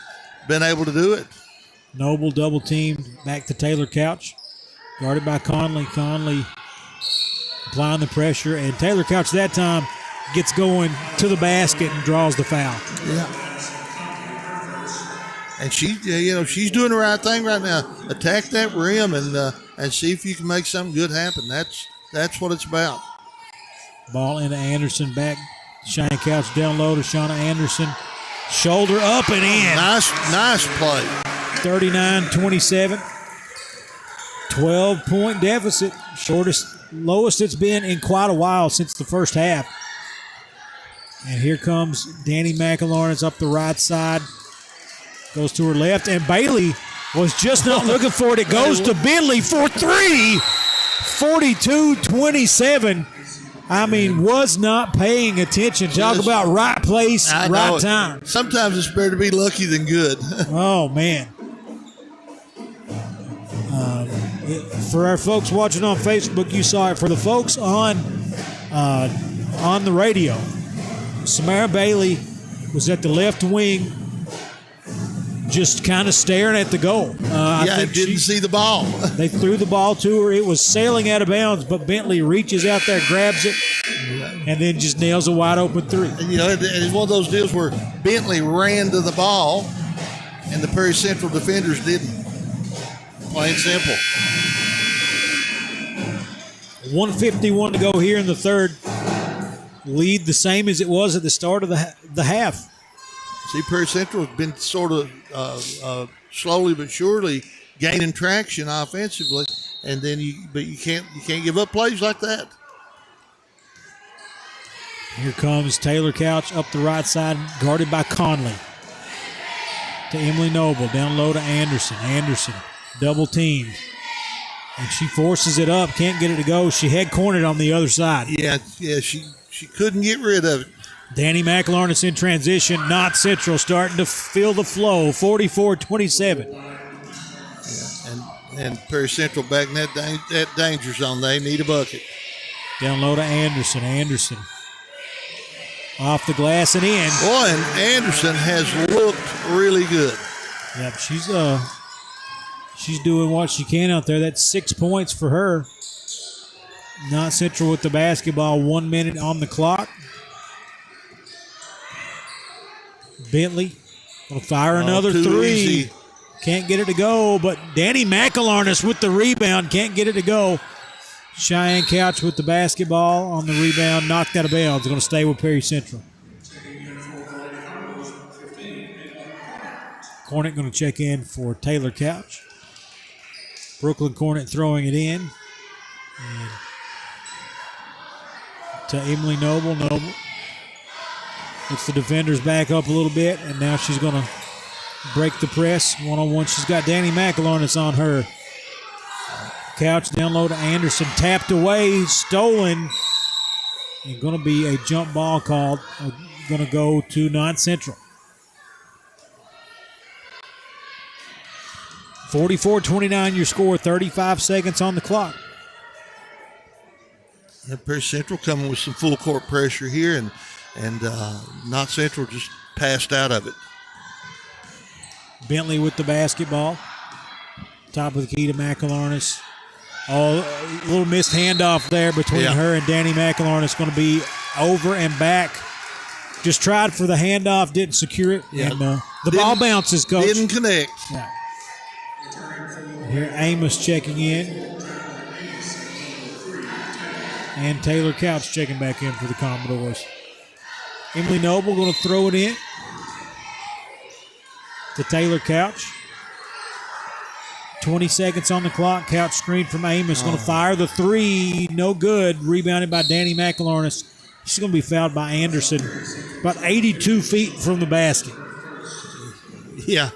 [SPEAKER 2] been able to do it.
[SPEAKER 1] Noble double teamed back to Taylor Couch. Guarded by Conley. Conley applying the pressure, and Taylor Couch that time gets going to the basket and draws the foul.
[SPEAKER 2] Yeah. And she's doing the right thing right now. Attack that rim and see if you can make something good happen. That's what it's about.
[SPEAKER 1] Ball into Anderson, back Cheyenne Couch down low to Shauna Anderson. Shoulder up and in.
[SPEAKER 2] Nice play.
[SPEAKER 1] 39-27. 12-point deficit. Lowest it's been in quite a while since the first half. And here comes Danny McElawrence up the right side. Goes to her left, and Bailey was just not looking for it. It goes to Bentley for three. 42-27. I mean, was not paying attention. Talk about right place, right time.
[SPEAKER 2] Sometimes it's better to be lucky than good.
[SPEAKER 1] Oh, man. For our folks watching on Facebook, you saw it. For the folks on the radio, Samara Bailey was at the left wing, just kind of staring at the goal.
[SPEAKER 2] I didn't see the ball.
[SPEAKER 1] They threw the ball to her. It was sailing out of bounds, but Bentley reaches out there, grabs it, and then just nails a wide open three.
[SPEAKER 2] And, it's one of those deals where Bentley ran to the ball, and the Perry Central defenders didn't. Plain simple.
[SPEAKER 1] 1:51 to go here in the third. Lead the same as it was at the start of the half.
[SPEAKER 2] See, Perry Central has been sort of slowly but surely gaining traction offensively, and then you can't give up plays like that.
[SPEAKER 1] Here comes Taylor Couch up the right side, guarded by Conley. To Emily Noble, down low to Anderson. Anderson double teamed, and she forces it up, can't get it to go. She head cornered on the other side.
[SPEAKER 2] Yeah, she couldn't get rid of it.
[SPEAKER 1] Danny McElawrence in transition. Knott Central starting to feel the flow. 44-27.
[SPEAKER 2] Yeah, and Perry Central back in that danger zone. They need a bucket.
[SPEAKER 1] Down low to Anderson. Anderson off the glass and in.
[SPEAKER 2] Boy, and Anderson has looked really good.
[SPEAKER 1] Yep, she's doing what she can out there. That's 6 points for her. Knott Central with the basketball. 1 minute on the clock. Bentley will fire another three.
[SPEAKER 2] Easy.
[SPEAKER 1] Can't get it to go, but Danny McElawrence with the rebound. Can't get it to go. Cheyenne Couch with the basketball on the rebound. Knocked out of bounds. Going to stay with Perry Central. Cornet going to check in for Taylor Couch. Brooklyn Cornet throwing it in. And to Emily Noble. Noble gets the defenders back up a little bit, and now she's going to break the press. One-on-one, she's got Danny McElawrence on her. Couch down low to Anderson. Tapped away, stolen. And going to be a jump ball called. Going to go to Knott Central. 44-29 your score, 35 seconds on the clock.
[SPEAKER 2] And Perry Central coming with some full court pressure here, and Knott Central just passed out of it.
[SPEAKER 1] Bentley with the basketball. Top of the key to McElawrence. Oh, a little missed handoff there between her and Danny McElawrence. Going to be over and back. Just tried for the handoff, didn't secure it.
[SPEAKER 2] Yeah.
[SPEAKER 1] And the ball bounces, Coach.
[SPEAKER 2] Didn't connect.
[SPEAKER 1] Yeah. Here Amos checking in. And Taylor Couch checking back in for the Commodores. Emily Noble going to throw it in to Taylor Couch. 20 seconds on the clock. Couch screen from Amos. Going to fire the three. No good. Rebounded by Danny McIlharnis. She's going to be fouled by Anderson. About 82 feet from the basket.
[SPEAKER 2] Yeah.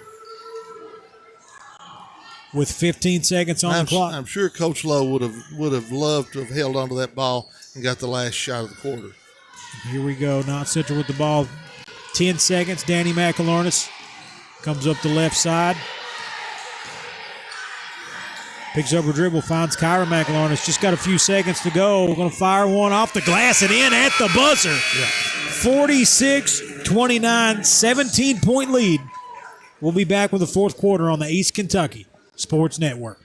[SPEAKER 1] With 15 seconds on the clock.
[SPEAKER 2] I'm sure Coach Lowe would have loved to have held onto that ball and got the last shot of the quarter.
[SPEAKER 1] Here we go. Knott Central with the ball. 10 seconds. Danny McIlharnis comes up the left side. Picks up her dribble, finds Kyra McIlharnis. Just got a few seconds to go. We're going to fire one off the glass and in at the buzzer.
[SPEAKER 2] Yeah.
[SPEAKER 1] 46-29, 17-point lead. We'll be back with the fourth quarter on the East Kentucky Sports Network.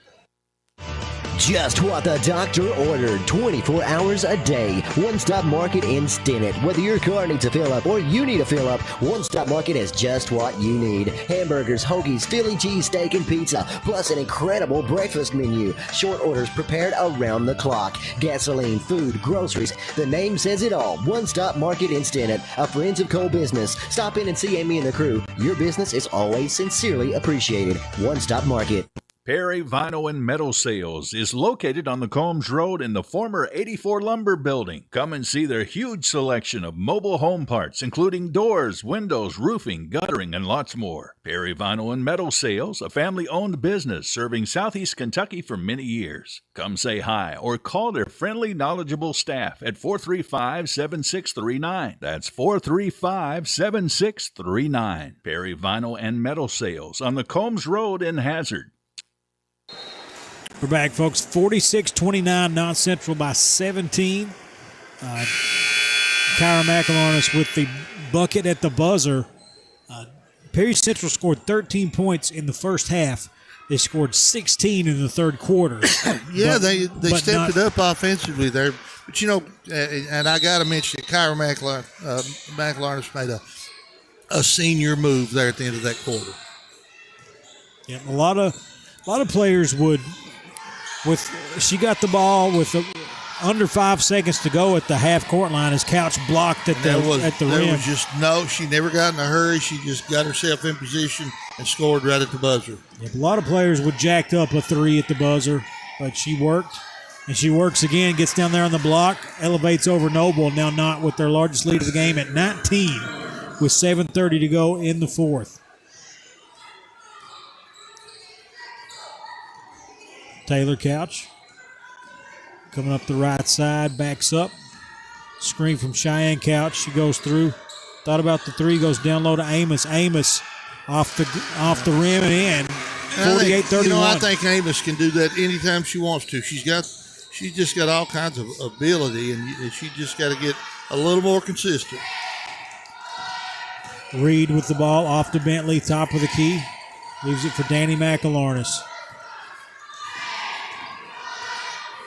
[SPEAKER 7] Just what the doctor ordered, 24 hours a day. One Stop Market in Stinnett. Whether your car needs a fill up or you need a fill up, One Stop Market has just what you need. Hamburgers, hoagies, Philly cheese steak, and pizza, plus an incredible breakfast menu. Short orders prepared around the clock. Gasoline, food, groceries. The name says it all. One Stop Market in Stinnett, a Friends of Coal business. Stop in and see Amy and the crew. Your business is always sincerely appreciated. One Stop Market.
[SPEAKER 13] Perry Vinyl and Metal Sales is located on the Combs Road in the former 84 Lumber Building. Come and see their huge selection of mobile home parts, including doors, windows, roofing, guttering, and lots more. Perry Vinyl and Metal Sales, a family-owned business serving Southeast Kentucky for many years. Come say hi or call their friendly, knowledgeable staff at 435-7639. That's 435-7639. Perry Vinyl and Metal Sales on the Combs Road in Hazard.
[SPEAKER 1] We're back, folks. 46-29, Knott Central by 17. Kyra McIlharnis with the bucket at the buzzer. Perry Central scored 13 points in the first half. They scored 16 in the third quarter.
[SPEAKER 2] Yeah, they stepped it up offensively there. But, you know, and I got to mention Kyra McIlharnis made a senior move there at the end of that quarter.
[SPEAKER 1] Yeah, a lot of players would. She got the ball with under 5 seconds to go at the half-court line as Couch blocked at the rim.
[SPEAKER 2] She never got in a hurry. She just got herself in position and scored right at the buzzer.
[SPEAKER 1] Yeah, a lot of players would jacked up a three at the buzzer, but she worked. And she works again, gets down there on the block, elevates over Noble. Now Knott with their largest lead of the game at 19 with 7:30 to go in the fourth. Taylor Couch coming up the right side, backs up. Screen from Cheyenne Couch. She goes through. Thought about the three, goes down low to Amos. Amos off the rim and in. 48-31.
[SPEAKER 2] I think Amos can do that anytime she wants to. She's just got all kinds of ability, and she just got to get a little more consistent.
[SPEAKER 1] Reed with the ball off to Bentley, top of the key. Leaves it for Danny McIlharnis.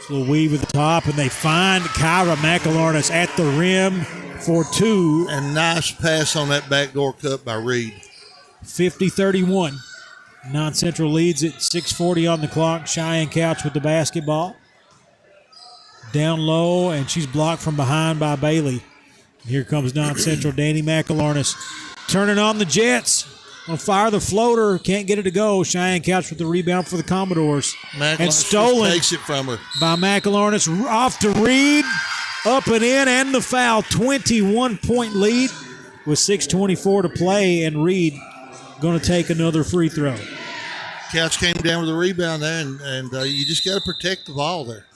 [SPEAKER 1] A little weave at the top, and they find Kyra McIlharnis at the rim for two.
[SPEAKER 2] And nice pass on that backdoor cut by Reed.
[SPEAKER 1] 50-31. Knott Central leads it. 6:40 on the clock. Cheyenne Couch with the basketball. Down low, and she's blocked from behind by Bailey. Here comes Knott Central. Danny McIlharnis turning on the Jets. Gonna fire the floater, can't get it to go. Cheyenne Couch with the rebound for the Commodores. And stolen
[SPEAKER 2] takes it from her
[SPEAKER 1] by McIlharnis. Off to Reed, up and in, and the foul. 21-point lead with 6:24 to play, and Reed going to take another free throw.
[SPEAKER 2] Couch came down with a rebound there, and you just got to protect the ball there.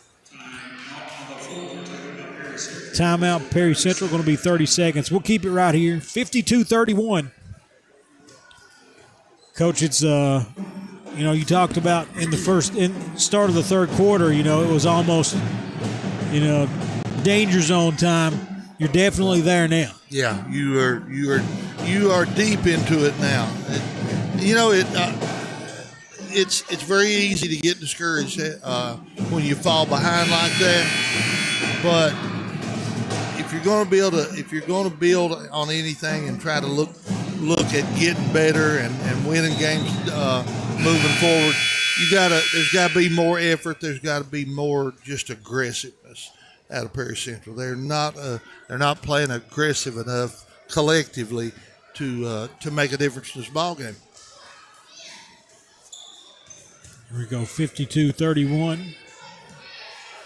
[SPEAKER 1] Timeout, Perry Central, going to be 30 seconds. We'll keep it right here. 52-31. Coach, it's, you talked about in the start of the third quarter, it was almost, danger zone time. You're definitely there now.
[SPEAKER 2] Yeah, you are deep into it now. It's very easy to get discouraged when you fall behind like that. But if you're going to build on anything and try to look at getting better and winning games moving forward, there's got to be more effort. There's got to be more just aggressiveness out of Perry Central. They're not playing aggressive enough collectively to make a difference in this ball game.
[SPEAKER 1] Here we go, 52-31.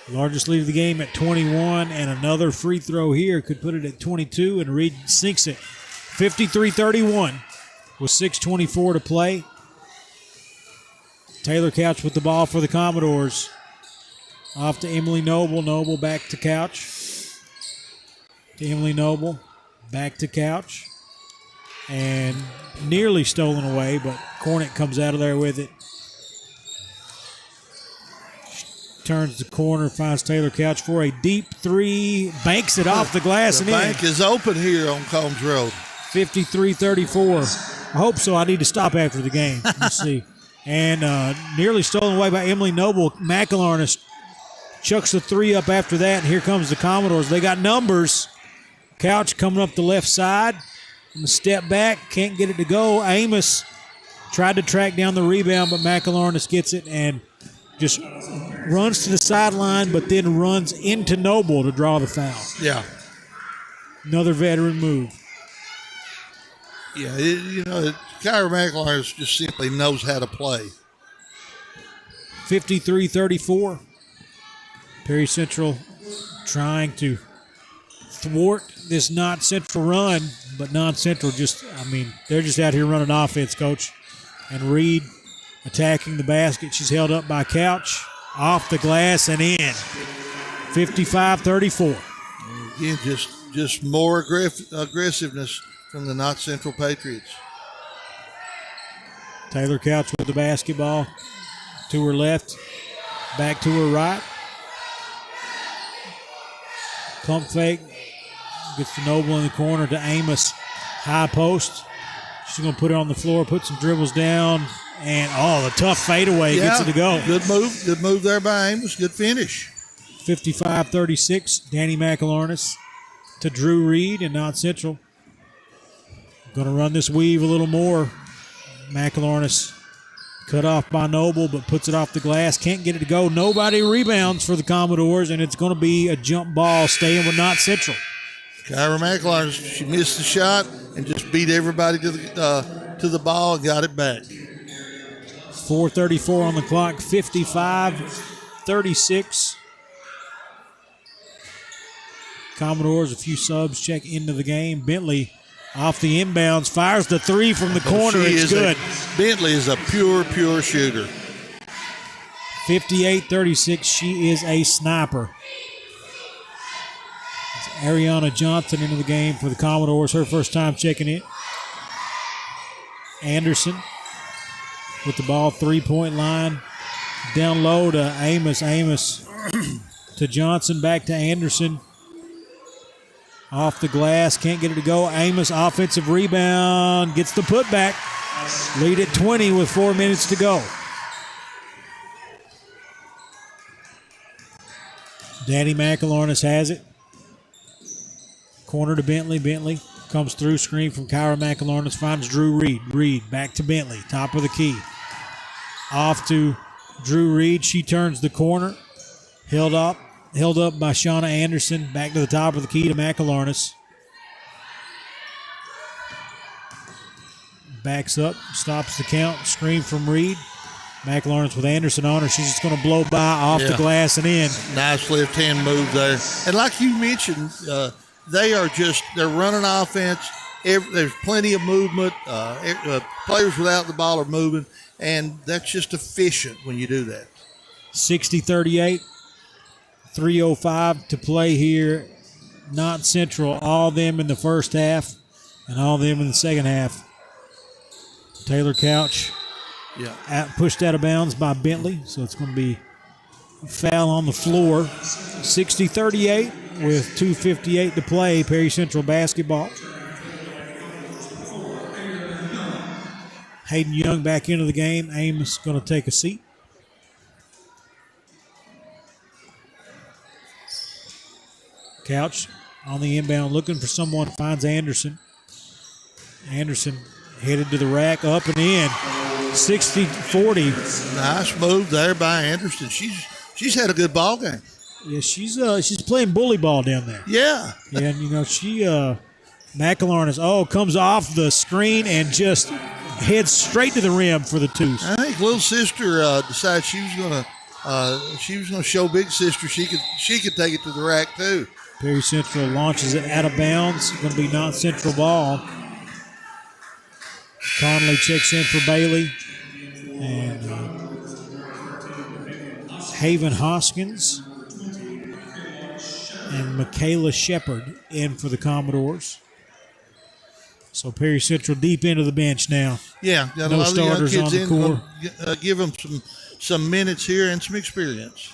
[SPEAKER 1] Largest lead of the game at 21, and another free throw here could put it at 22, and Reed sinks it. 53-31 with 6:24 to play. Taylor Couch with the ball for the Commodores. Off to Emily Noble. Noble back to Couch. To Emily Noble. Back to Couch. And nearly stolen away, but Cornett comes out of there with it. Turns the corner, finds Taylor Couch for a deep three. Banks it off the glass
[SPEAKER 2] the
[SPEAKER 1] and in.
[SPEAKER 2] The bank is open here on Combs Road.
[SPEAKER 1] 53-34. I hope so. I need to stop after the game. Let's see. And nearly stolen away by Emily Noble. McElharness chucks the three up after that, and here comes the Commodores. They got numbers. Couch coming up the left side. And the step back, can't get it to go. Amos tried to track down the rebound, but McElharness gets it and just runs to the sideline, but then runs into Noble to draw the foul.
[SPEAKER 2] Yeah.
[SPEAKER 1] Another veteran move.
[SPEAKER 2] Yeah, Kyra McElharness just simply knows how to play.
[SPEAKER 1] 53-34. Perry Central trying to thwart this Knott Central run, but Knott Central they're just out here running offense, Coach. And Reed attacking the basket. She's held up by Couch. Off the glass and in. 55-34.
[SPEAKER 2] Again, just more aggressiveness from the Knott Central Patriots.
[SPEAKER 1] Taylor Couch with the basketball. To her left. Back to her right. Pump fake. Gets to Noble in the corner to Amos. High post. She's going to put it on the floor. Put some dribbles down. And, the tough fadeaway gets it to go.
[SPEAKER 2] Good move. Good move there by Amos. Good finish.
[SPEAKER 1] 55-36. Danny McElharness to Drew Reed and Knott Central. Going to run this weave a little more. McElharness cut off by Noble, but puts it off the glass. Can't get it to go. Nobody rebounds for the Commodores, and it's going to be a jump ball staying with Knott Central.
[SPEAKER 2] Kyra McElharness, she missed the shot and just beat everybody to the ball and got it back.
[SPEAKER 1] 4:34 on the clock, 55-36. Commodores, a few subs check into the game. Bentley off the inbounds, fires the three from the corner. It's good.
[SPEAKER 2] Bentley is a pure shooter.
[SPEAKER 1] 58-36, she is a sniper. It's Ariana Johnson into the game for the Commodores, her first time checking in. Anderson with the ball, three-point line. Down low to Amos. Amos to Johnson, back to Anderson. Off the glass, can't get it to go. Amos, offensive rebound, gets the putback. Lead at 20 with 4 minutes to go. Danny McElharness has it. Corner to Bentley. Bentley comes through, screen from Kyra McElharness, finds Drew Reed. Reed back to Bentley, top of the key. Off to Drew Reed. She turns the corner. Held up by Shauna Anderson. Back to the top of the key to McElharness. Backs up, stops the count. Screen from Reed. McElharness with Anderson on her. She's just going to blow by off the glass and in.
[SPEAKER 2] Nice left-hand move there. And like you mentioned, they're running offense. There's plenty of movement. Players without the ball are moving, and that's just efficient when you do that.
[SPEAKER 1] 60-38. 3:05 to play here. Knott Central, all them in the first half and all them in the second half. Taylor Couch pushed out of bounds by Bentley, so it's going to be a foul on the floor. 60-38 with 2:58 to play. Perry Central basketball. Hayden Young back into the game. Amos going to take a seat. Couch on the inbound looking for someone, finds Anderson. Anderson headed to the rack, up and in. 60-40.
[SPEAKER 2] Nice move there by Anderson. She's had a good ball game.
[SPEAKER 1] Yeah, she's playing bully ball down there.
[SPEAKER 2] Yeah.
[SPEAKER 1] And she McElharness comes off the screen and just heads straight to the rim for the twos.
[SPEAKER 2] I think little sister decided she was gonna show big sister she could take it to the rack too.
[SPEAKER 1] Perry Central launches it out of bounds. Going to be Knott Central ball. Conley checks in for Bailey. And Haven Hoskins and Michaela Shepard in for the Commodores. So Perry Central deep into the bench now.
[SPEAKER 2] Yeah, got
[SPEAKER 1] no
[SPEAKER 2] a lot
[SPEAKER 1] starters
[SPEAKER 2] of young kids
[SPEAKER 1] on the core.
[SPEAKER 2] Give them some minutes here and some experience.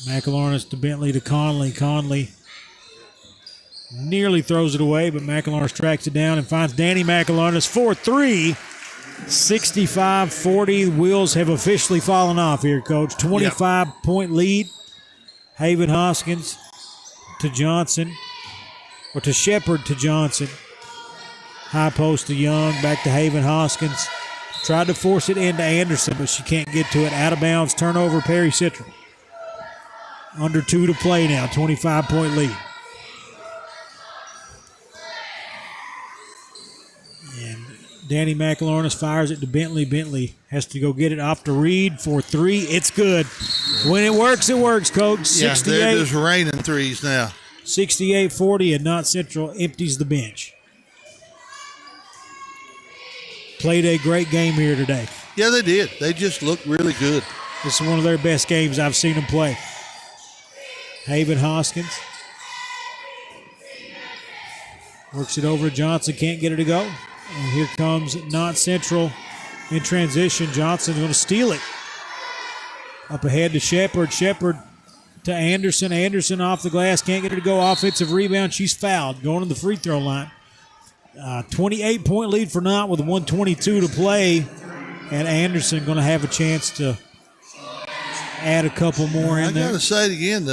[SPEAKER 1] McElharnis to Bentley to Conley. Conley nearly throws it away, but McElharnis tracks it down and finds Danny McElharnis for 3. 65-40. The wheels have officially fallen off here, Coach. 25-point lead. Haven Hoskins to Johnson, or to Shepard to Johnson. High post to Young, back to Haven Hoskins. Tried to force it into Anderson, but she can't get to it. Out of bounds, turnover, Perry Central. Under 2 to play now, 25-point lead. And Danny McElharnis fires it to Bentley. Bentley has to go get it off to Reed for 3. It's good. When it works, Coach. 68.
[SPEAKER 2] They're just raining threes now.
[SPEAKER 1] 68-40, and Knott Central empties the bench. Played a great game here today.
[SPEAKER 2] Yeah, they did. They just looked really good.
[SPEAKER 1] This is one of their best games I've seen them play. Haven Hoskins works it over to Johnson. Can't get it to go. And here comes Knott Central in transition. Johnson's going to steal it. Up ahead to Shepard. Shepard to Anderson. Anderson off the glass. Can't get it to go. Offensive rebound. She's fouled. Going to the free throw line. 28-point lead for Knott with 1:22 to play. And Anderson going to have a chance to add a couple more in there.
[SPEAKER 2] I got to say it again.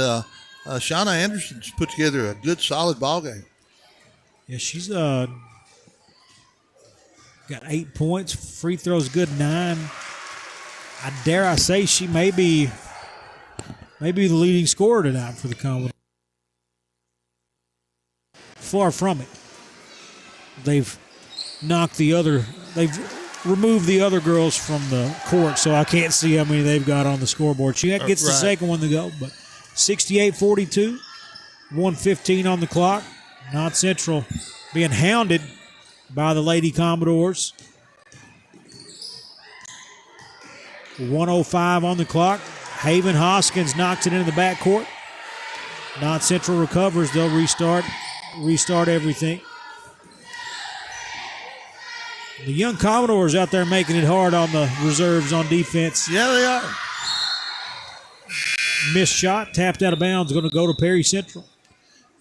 [SPEAKER 2] Shauna Anderson's put together a good, solid ball game.
[SPEAKER 1] Yeah, she's got 8 points. Free throws good, 9. I say she may be the leading scorer tonight for the Commodores. Far from it. They've removed the other girls from the court, so I can't see how many they've got on the scoreboard. She gets the second one to go, but 68-42, 1:15 on the clock. Knott Central being hounded by the Lady Commodores. 1:05 on the clock. Haven Hoskins knocks it into the backcourt. Knott Central recovers. They'll restart everything. The young Commodores out there making it hard on the reserves on defense.
[SPEAKER 2] Yeah, they are.
[SPEAKER 1] Missed shot, tapped out of bounds, going to go to Perry Central.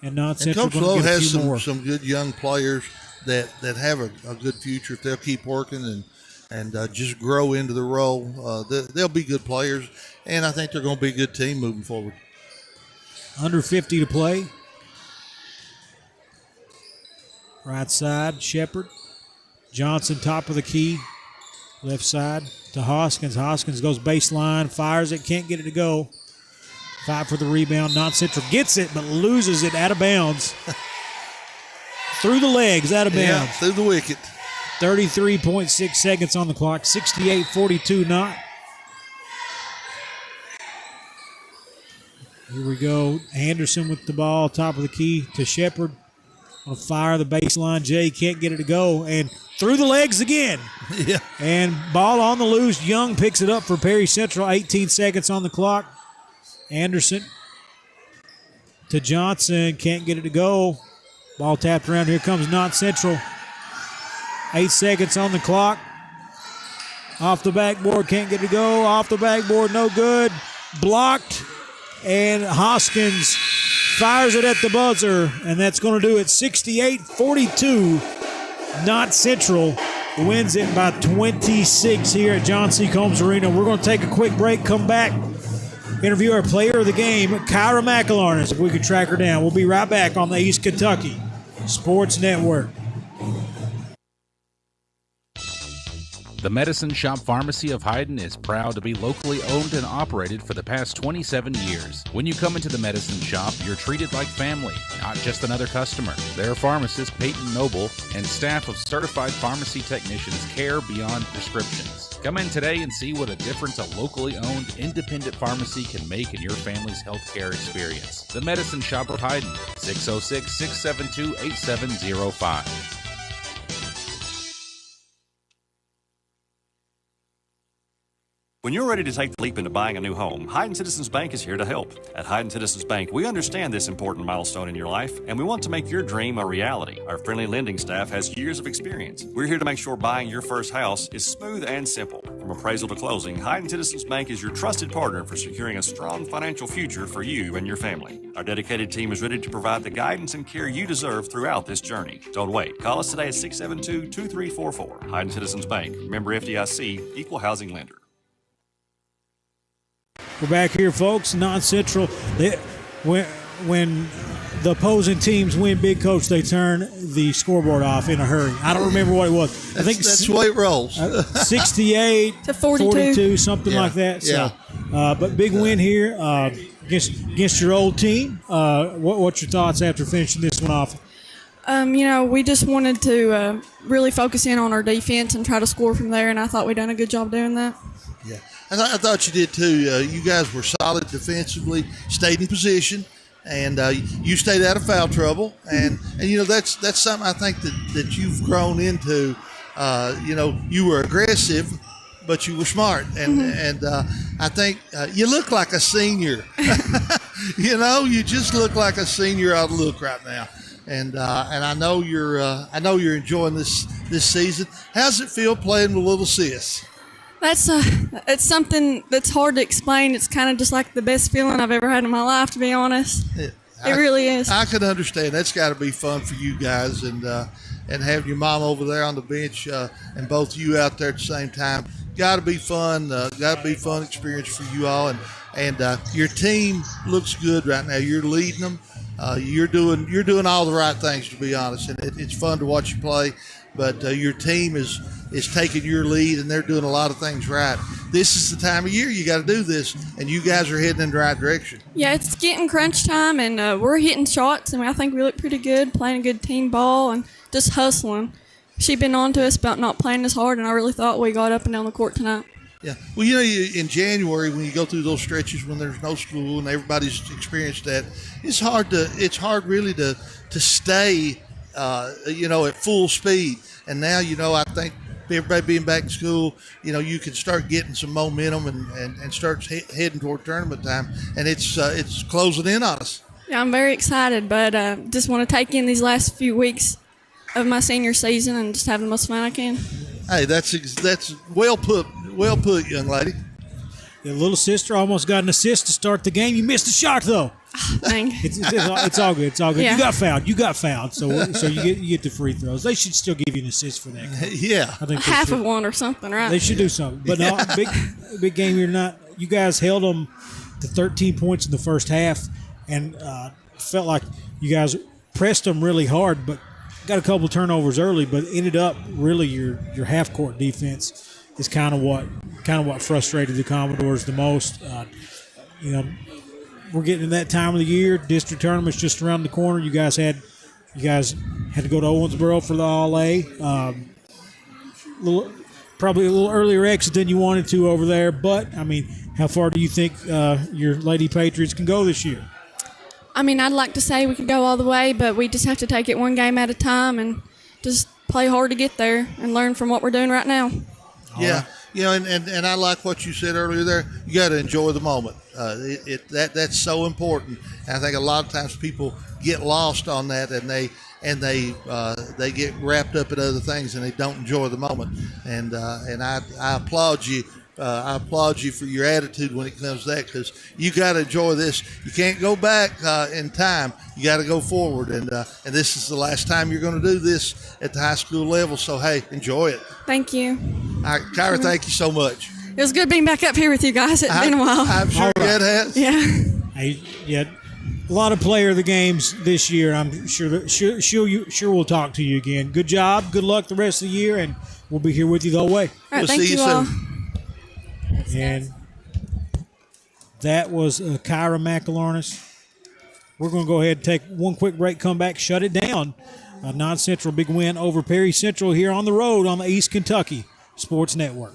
[SPEAKER 1] And Knott Central
[SPEAKER 2] Coach
[SPEAKER 1] going
[SPEAKER 2] Lowe
[SPEAKER 1] to get a
[SPEAKER 2] has
[SPEAKER 1] few more.
[SPEAKER 2] some good young players that have a good future if they'll keep working and just grow into the role. They'll be good players, and I think they're going to be a good team moving forward.
[SPEAKER 1] Under 50 to play. Right side, Shepard. Johnson, top of the key. Left side to Hoskins. Hoskins goes baseline, fires it, can't get it to go. Fight for the rebound. Knott Central gets it, but loses it out of bounds. Through the legs, out of bounds.
[SPEAKER 2] Yeah, through the wicket.
[SPEAKER 1] 33.6 seconds on the clock. 68-42 Knott. Here we go. Anderson with the ball, top of the key to Shepard. On fire the baseline. Jay can't get it to go. And through the legs again.
[SPEAKER 2] Yeah.
[SPEAKER 1] And ball on the loose. Young picks it up for Perry Central. 18 seconds on the clock. Anderson to Johnson. Can't get it to go. Ball tapped around. Here comes Knott Central. 8 seconds on the clock. Off the backboard. Can't get it to go. Off the backboard. No good. Blocked. And Hoskins fires it at the buzzer. And that's going to do it. 68-42. Knott Central wins it by 26 here at John C. Combs Arena. We're going to take a quick break. Come back. Interview our player of the game, Kyra McElharnis, if we could track her down. We'll be right back on the East Kentucky Sports Network.
[SPEAKER 14] The Medicine Shop Pharmacy of Hyden is proud to be locally owned and operated for the past 27 years. When you come into the Medicine Shop, you're treated like family, not just another customer. Their pharmacist, Peyton Noble, and staff of certified pharmacy technicians care beyond prescriptions. Come in today and see what a difference a locally owned, independent pharmacy can make in your family's healthcare experience. The Medicine Shop of Hyden, 606-672-8705.
[SPEAKER 15] When you're ready to take the leap into buying a new home, Hyden Citizens Bank is here to help. At Hyden Citizens Bank, we understand this important milestone in your life, and we want to make your dream a reality. Our friendly lending staff has years of experience. We're here to make sure buying your first house is smooth and simple. From appraisal to closing, Hyden Citizens Bank is your trusted partner for securing a strong financial future for you and your family. Our dedicated team is ready to provide the guidance and care you deserve throughout this journey. Don't wait. Call us today at 672-2344. Hyden Citizens Bank, member FDIC, equal housing lender.
[SPEAKER 1] We're back here, folks. Non-Central. When the opposing teams win big, Coach, they turn the scoreboard off in a hurry. I don't remember what it was. I think
[SPEAKER 2] that's the way it rolls.
[SPEAKER 1] 68
[SPEAKER 16] to 42,
[SPEAKER 1] something like that. So, but big win here against your old team. What's your thoughts after finishing this one off?
[SPEAKER 16] We just wanted to really focus in on our defense and try to score from there, and I thought we done a good job doing that.
[SPEAKER 2] Yeah, I thought you did too. You guys were solid defensively, stayed in position, and you stayed out of foul trouble. And that's something I think that you've grown into. You were aggressive, but you were smart, and I think you look like a senior. You just look like a senior ought to look right now. And I know you're enjoying this season. How's it feel playing with little sis?
[SPEAKER 16] It's something that's hard to explain. It's kind of just like the best feeling I've ever had in my life, to be honest. It really is.
[SPEAKER 2] I can understand. That's got to be fun for you guys, and having your mom over there on the bench and both you out there at the same time. Got to be fun. Got to be fun experience for you all, and your team looks good right now. You're leading them. You're doing all the right things, to be honest, and it's fun to watch you play. But your team is taking your lead, and they're doing a lot of things right. This is the time of year you got to do this, and you guys are heading in the right direction.
[SPEAKER 16] Yeah, it's getting crunch time, and we're hitting shots, and I think we look pretty good, playing a good team ball and just hustling. She's been on to us about not playing as hard, and I really thought we got up and down the court tonight.
[SPEAKER 2] Yeah. Well, in January when you go through those stretches when there's no school and everybody's experienced that, it's hard really to stay, at full speed. And now, I think everybody being back in school, you can start getting some momentum and start heading toward tournament time. And it's closing in on us.
[SPEAKER 16] Yeah, I'm very excited, but just want to take in these last few weeks of my senior season and just have the most fun I can.
[SPEAKER 2] Hey, that's well put, young lady.
[SPEAKER 1] Your little sister almost got an assist to start the game. You missed a shot though.
[SPEAKER 16] Dang.
[SPEAKER 1] It's all good. It's all good.
[SPEAKER 16] Yeah.
[SPEAKER 1] You got fouled. So you get the free throws. They should still give you an assist for that.
[SPEAKER 2] Yeah,
[SPEAKER 1] I think
[SPEAKER 16] half of one or something, right?
[SPEAKER 1] They should do something. But no, big game here. You guys held them to 13 points in the first half, and felt like you guys pressed them really hard, but got a couple turnovers early. But ended up really your half court defense is kind of what frustrated the Commodores the most. We're getting to that time of the year. District tournament's just around the corner. You guys had to go to Owensboro for the All-A. Probably a little earlier exit than you wanted to over there. But I mean, how far do you think your Lady Patriots can go this year?
[SPEAKER 16] I mean, I'd like to say we could go all the way, but we just have to take it one game at a time and just play hard to get there and learn from what we're doing right now.
[SPEAKER 2] Yeah, and I like what you said earlier there. You got to enjoy the moment. That's so important. And I think a lot of times people get lost on that, and they get wrapped up in other things, and they don't enjoy the moment. And I applaud you. I applaud you for your attitude when it comes to that, because you got to enjoy this. You can't go back in time. You got to go forward, and this is the last time you're going to do this at the high school level. So hey, enjoy it.
[SPEAKER 16] Thank you.
[SPEAKER 2] All right, Kyra, thank you so much.
[SPEAKER 16] It was good being back up here with you guys. It's been a while.
[SPEAKER 2] I'm sure it has.
[SPEAKER 16] Yeah.
[SPEAKER 1] Hey, yeah. A lot of player of the games this year. I'm sure that sure we'll talk to you again. Good job. Good luck the rest of the year, and we'll be here with you the whole way.
[SPEAKER 16] All right,
[SPEAKER 2] We'll see you
[SPEAKER 16] all.
[SPEAKER 2] soon.
[SPEAKER 1] And that was Kyra McElharnis. We're going to go ahead and take one quick break, come back, shut it down. Knott Central, big win over Perry Central here on the road on the East Kentucky Sports Network.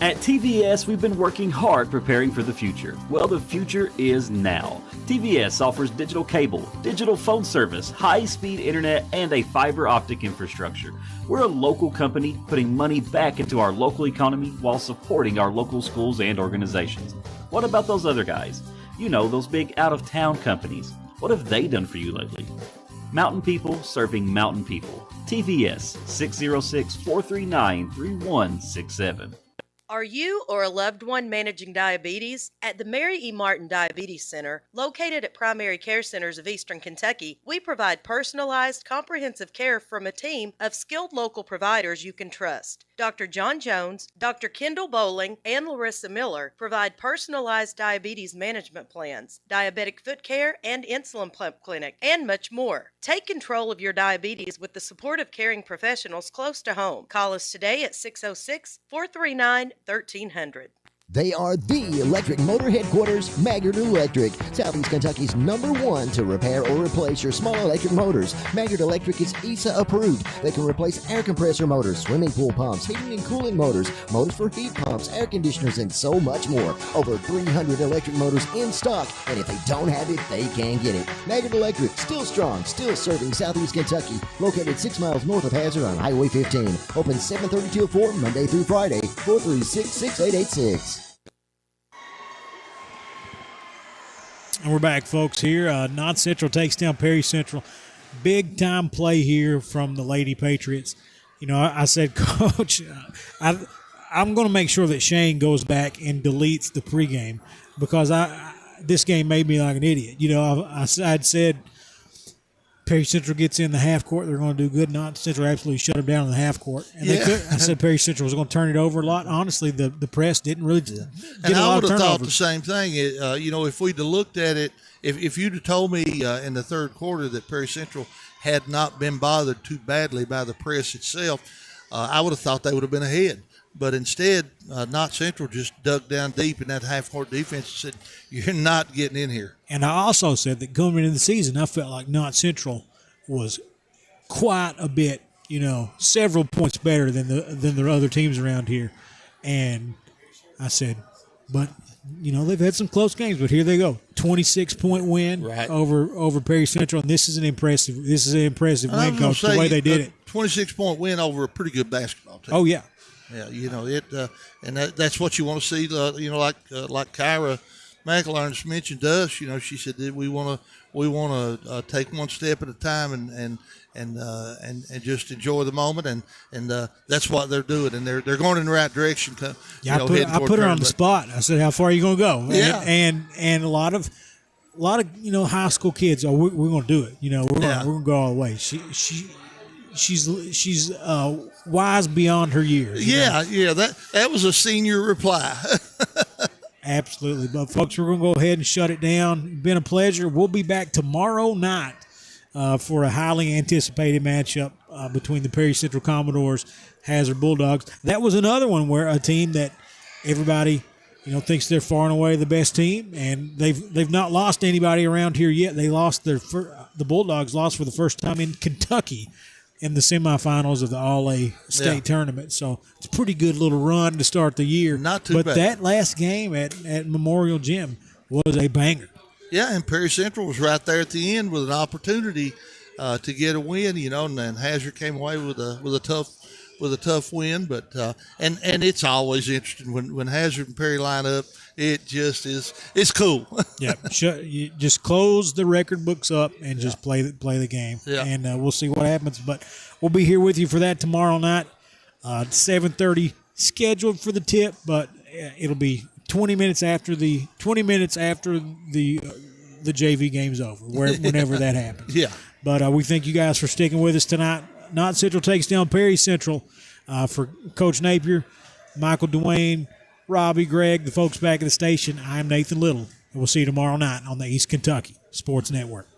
[SPEAKER 17] At TVS, we've been working hard preparing for the future. Well, the future is now. TVS offers digital cable, digital phone service, high-speed internet, and a fiber optic infrastructure. We're a local company putting money back into our local economy while supporting our local schools and organizations. What about those other guys? You know, those big out-of-town companies. What have they done for you lately? Mountain people serving mountain people. TVS, 606-439-3167.
[SPEAKER 19] Are you or a loved one managing diabetes? At the Mary E. Martin Diabetes Center, located at Primary Care Centers of Eastern Kentucky, we provide personalized, comprehensive care from a team of skilled local providers you can trust. Dr. John Jones, Dr. Kendall Bowling, and Larissa Miller provide personalized diabetes management plans, diabetic foot care, and insulin pump clinic, and much more. Take control of your diabetes with the support of caring professionals close to home. Call us today at 606-439-1300.
[SPEAKER 7] They are the electric motor headquarters, Maggard Electric, Southeast Kentucky's #1 to repair or replace your small electric motors. Maggard Electric is ESA approved. They can replace air compressor motors, swimming pool pumps, heating and cooling motors, motors for heat pumps, air conditioners, and so much more. Over 300 electric motors in stock, and if they don't have it, they can get it. Maggard Electric, still strong, still serving Southeast Kentucky, located 6 miles north of Hazard on Highway 15. Open 7:30 till 4, Monday through Friday, 436-6886.
[SPEAKER 1] And we're back, folks, here. Knott Central takes down Perry Central. Big-time play here from the Lady Patriots. You know, I said, Coach, I'm going to make sure that Shane goes back and deletes the pregame because this game made me like an idiot. You know, I'd said Perry Central gets in the half court, they're going to do good. Knott Central absolutely shut them down in the half court. And I said Perry Central was going to turn it over a lot. Honestly, the press didn't really get
[SPEAKER 2] and
[SPEAKER 1] a
[SPEAKER 2] I
[SPEAKER 1] lot
[SPEAKER 2] would
[SPEAKER 1] of
[SPEAKER 2] have
[SPEAKER 1] turnovers.
[SPEAKER 2] thought the same thing. You know, if we'd have looked at it, if you'd have told me in the third quarter that Perry Central had not been bothered too badly by the press itself, I would have thought they would have been ahead. But instead, Knott Central just dug down deep in that half-court defense and said, you're not getting in here.
[SPEAKER 1] And I also said that coming into the season, I felt like Knott Central was quite a bit, you know, several points better than the other teams around here. And I said, but, you know, they've had some close games, but here they go. 26-point win over Perry Central, and this is an impressive win, Coach, the way they did it.
[SPEAKER 2] 26-point win over a pretty good basketball team.
[SPEAKER 1] Oh, yeah.
[SPEAKER 2] Yeah, you know, and that's what you want to see, you know, like Kyra McElharnis mentioned to us, you know, she said that we want to take one step at a time and just enjoy the moment, and that's what they're doing, and they're going in the right direction.
[SPEAKER 1] Yeah, I put her on the spot. I said, "How far are you going to go?"
[SPEAKER 2] Yeah,
[SPEAKER 1] and a lot of you know high school kids are we're going to do it. You know, we're going to go all the way. She's wise beyond her years.
[SPEAKER 2] Yeah, that was a senior reply.
[SPEAKER 1] Absolutely. But, folks, we're going to go ahead and shut it down. Been a pleasure. We'll be back tomorrow night for a highly anticipated matchup between the Perry Central Commodores, Hazard Bulldogs. That was another one where a team that everybody, you know, thinks they're far and away the best team, and they've not lost anybody around here yet. They lost the Bulldogs lost for the first time in Kentucky in the semifinals of the All-A state tournament. So it's a pretty good little run to start the year.
[SPEAKER 2] Not too bad.
[SPEAKER 1] But that last game at Memorial Gym was a banger.
[SPEAKER 2] Yeah, and Perry Central was right there at the end with an opportunity to get a win, you know, and Hazard came away with a tough win. But and it's always interesting when Hazard and Perry line up. It just is. It's cool.
[SPEAKER 1] Yeah, you just close the record books up and just play the game.
[SPEAKER 2] Yeah.
[SPEAKER 1] And we'll see what happens. But we'll be here with you for that tomorrow night, 7:30 scheduled for the tip, but it'll be 20 minutes after the JV game's over, whenever that happens.
[SPEAKER 2] Yeah.
[SPEAKER 1] But we thank you guys for sticking with us tonight. Knott Central takes down Perry Central. For Coach Napier, Michael Dwayne, Robbie, Greg, the folks back at the station, I'm Nathan Little. And we'll see you tomorrow night on the East Kentucky Sports Network.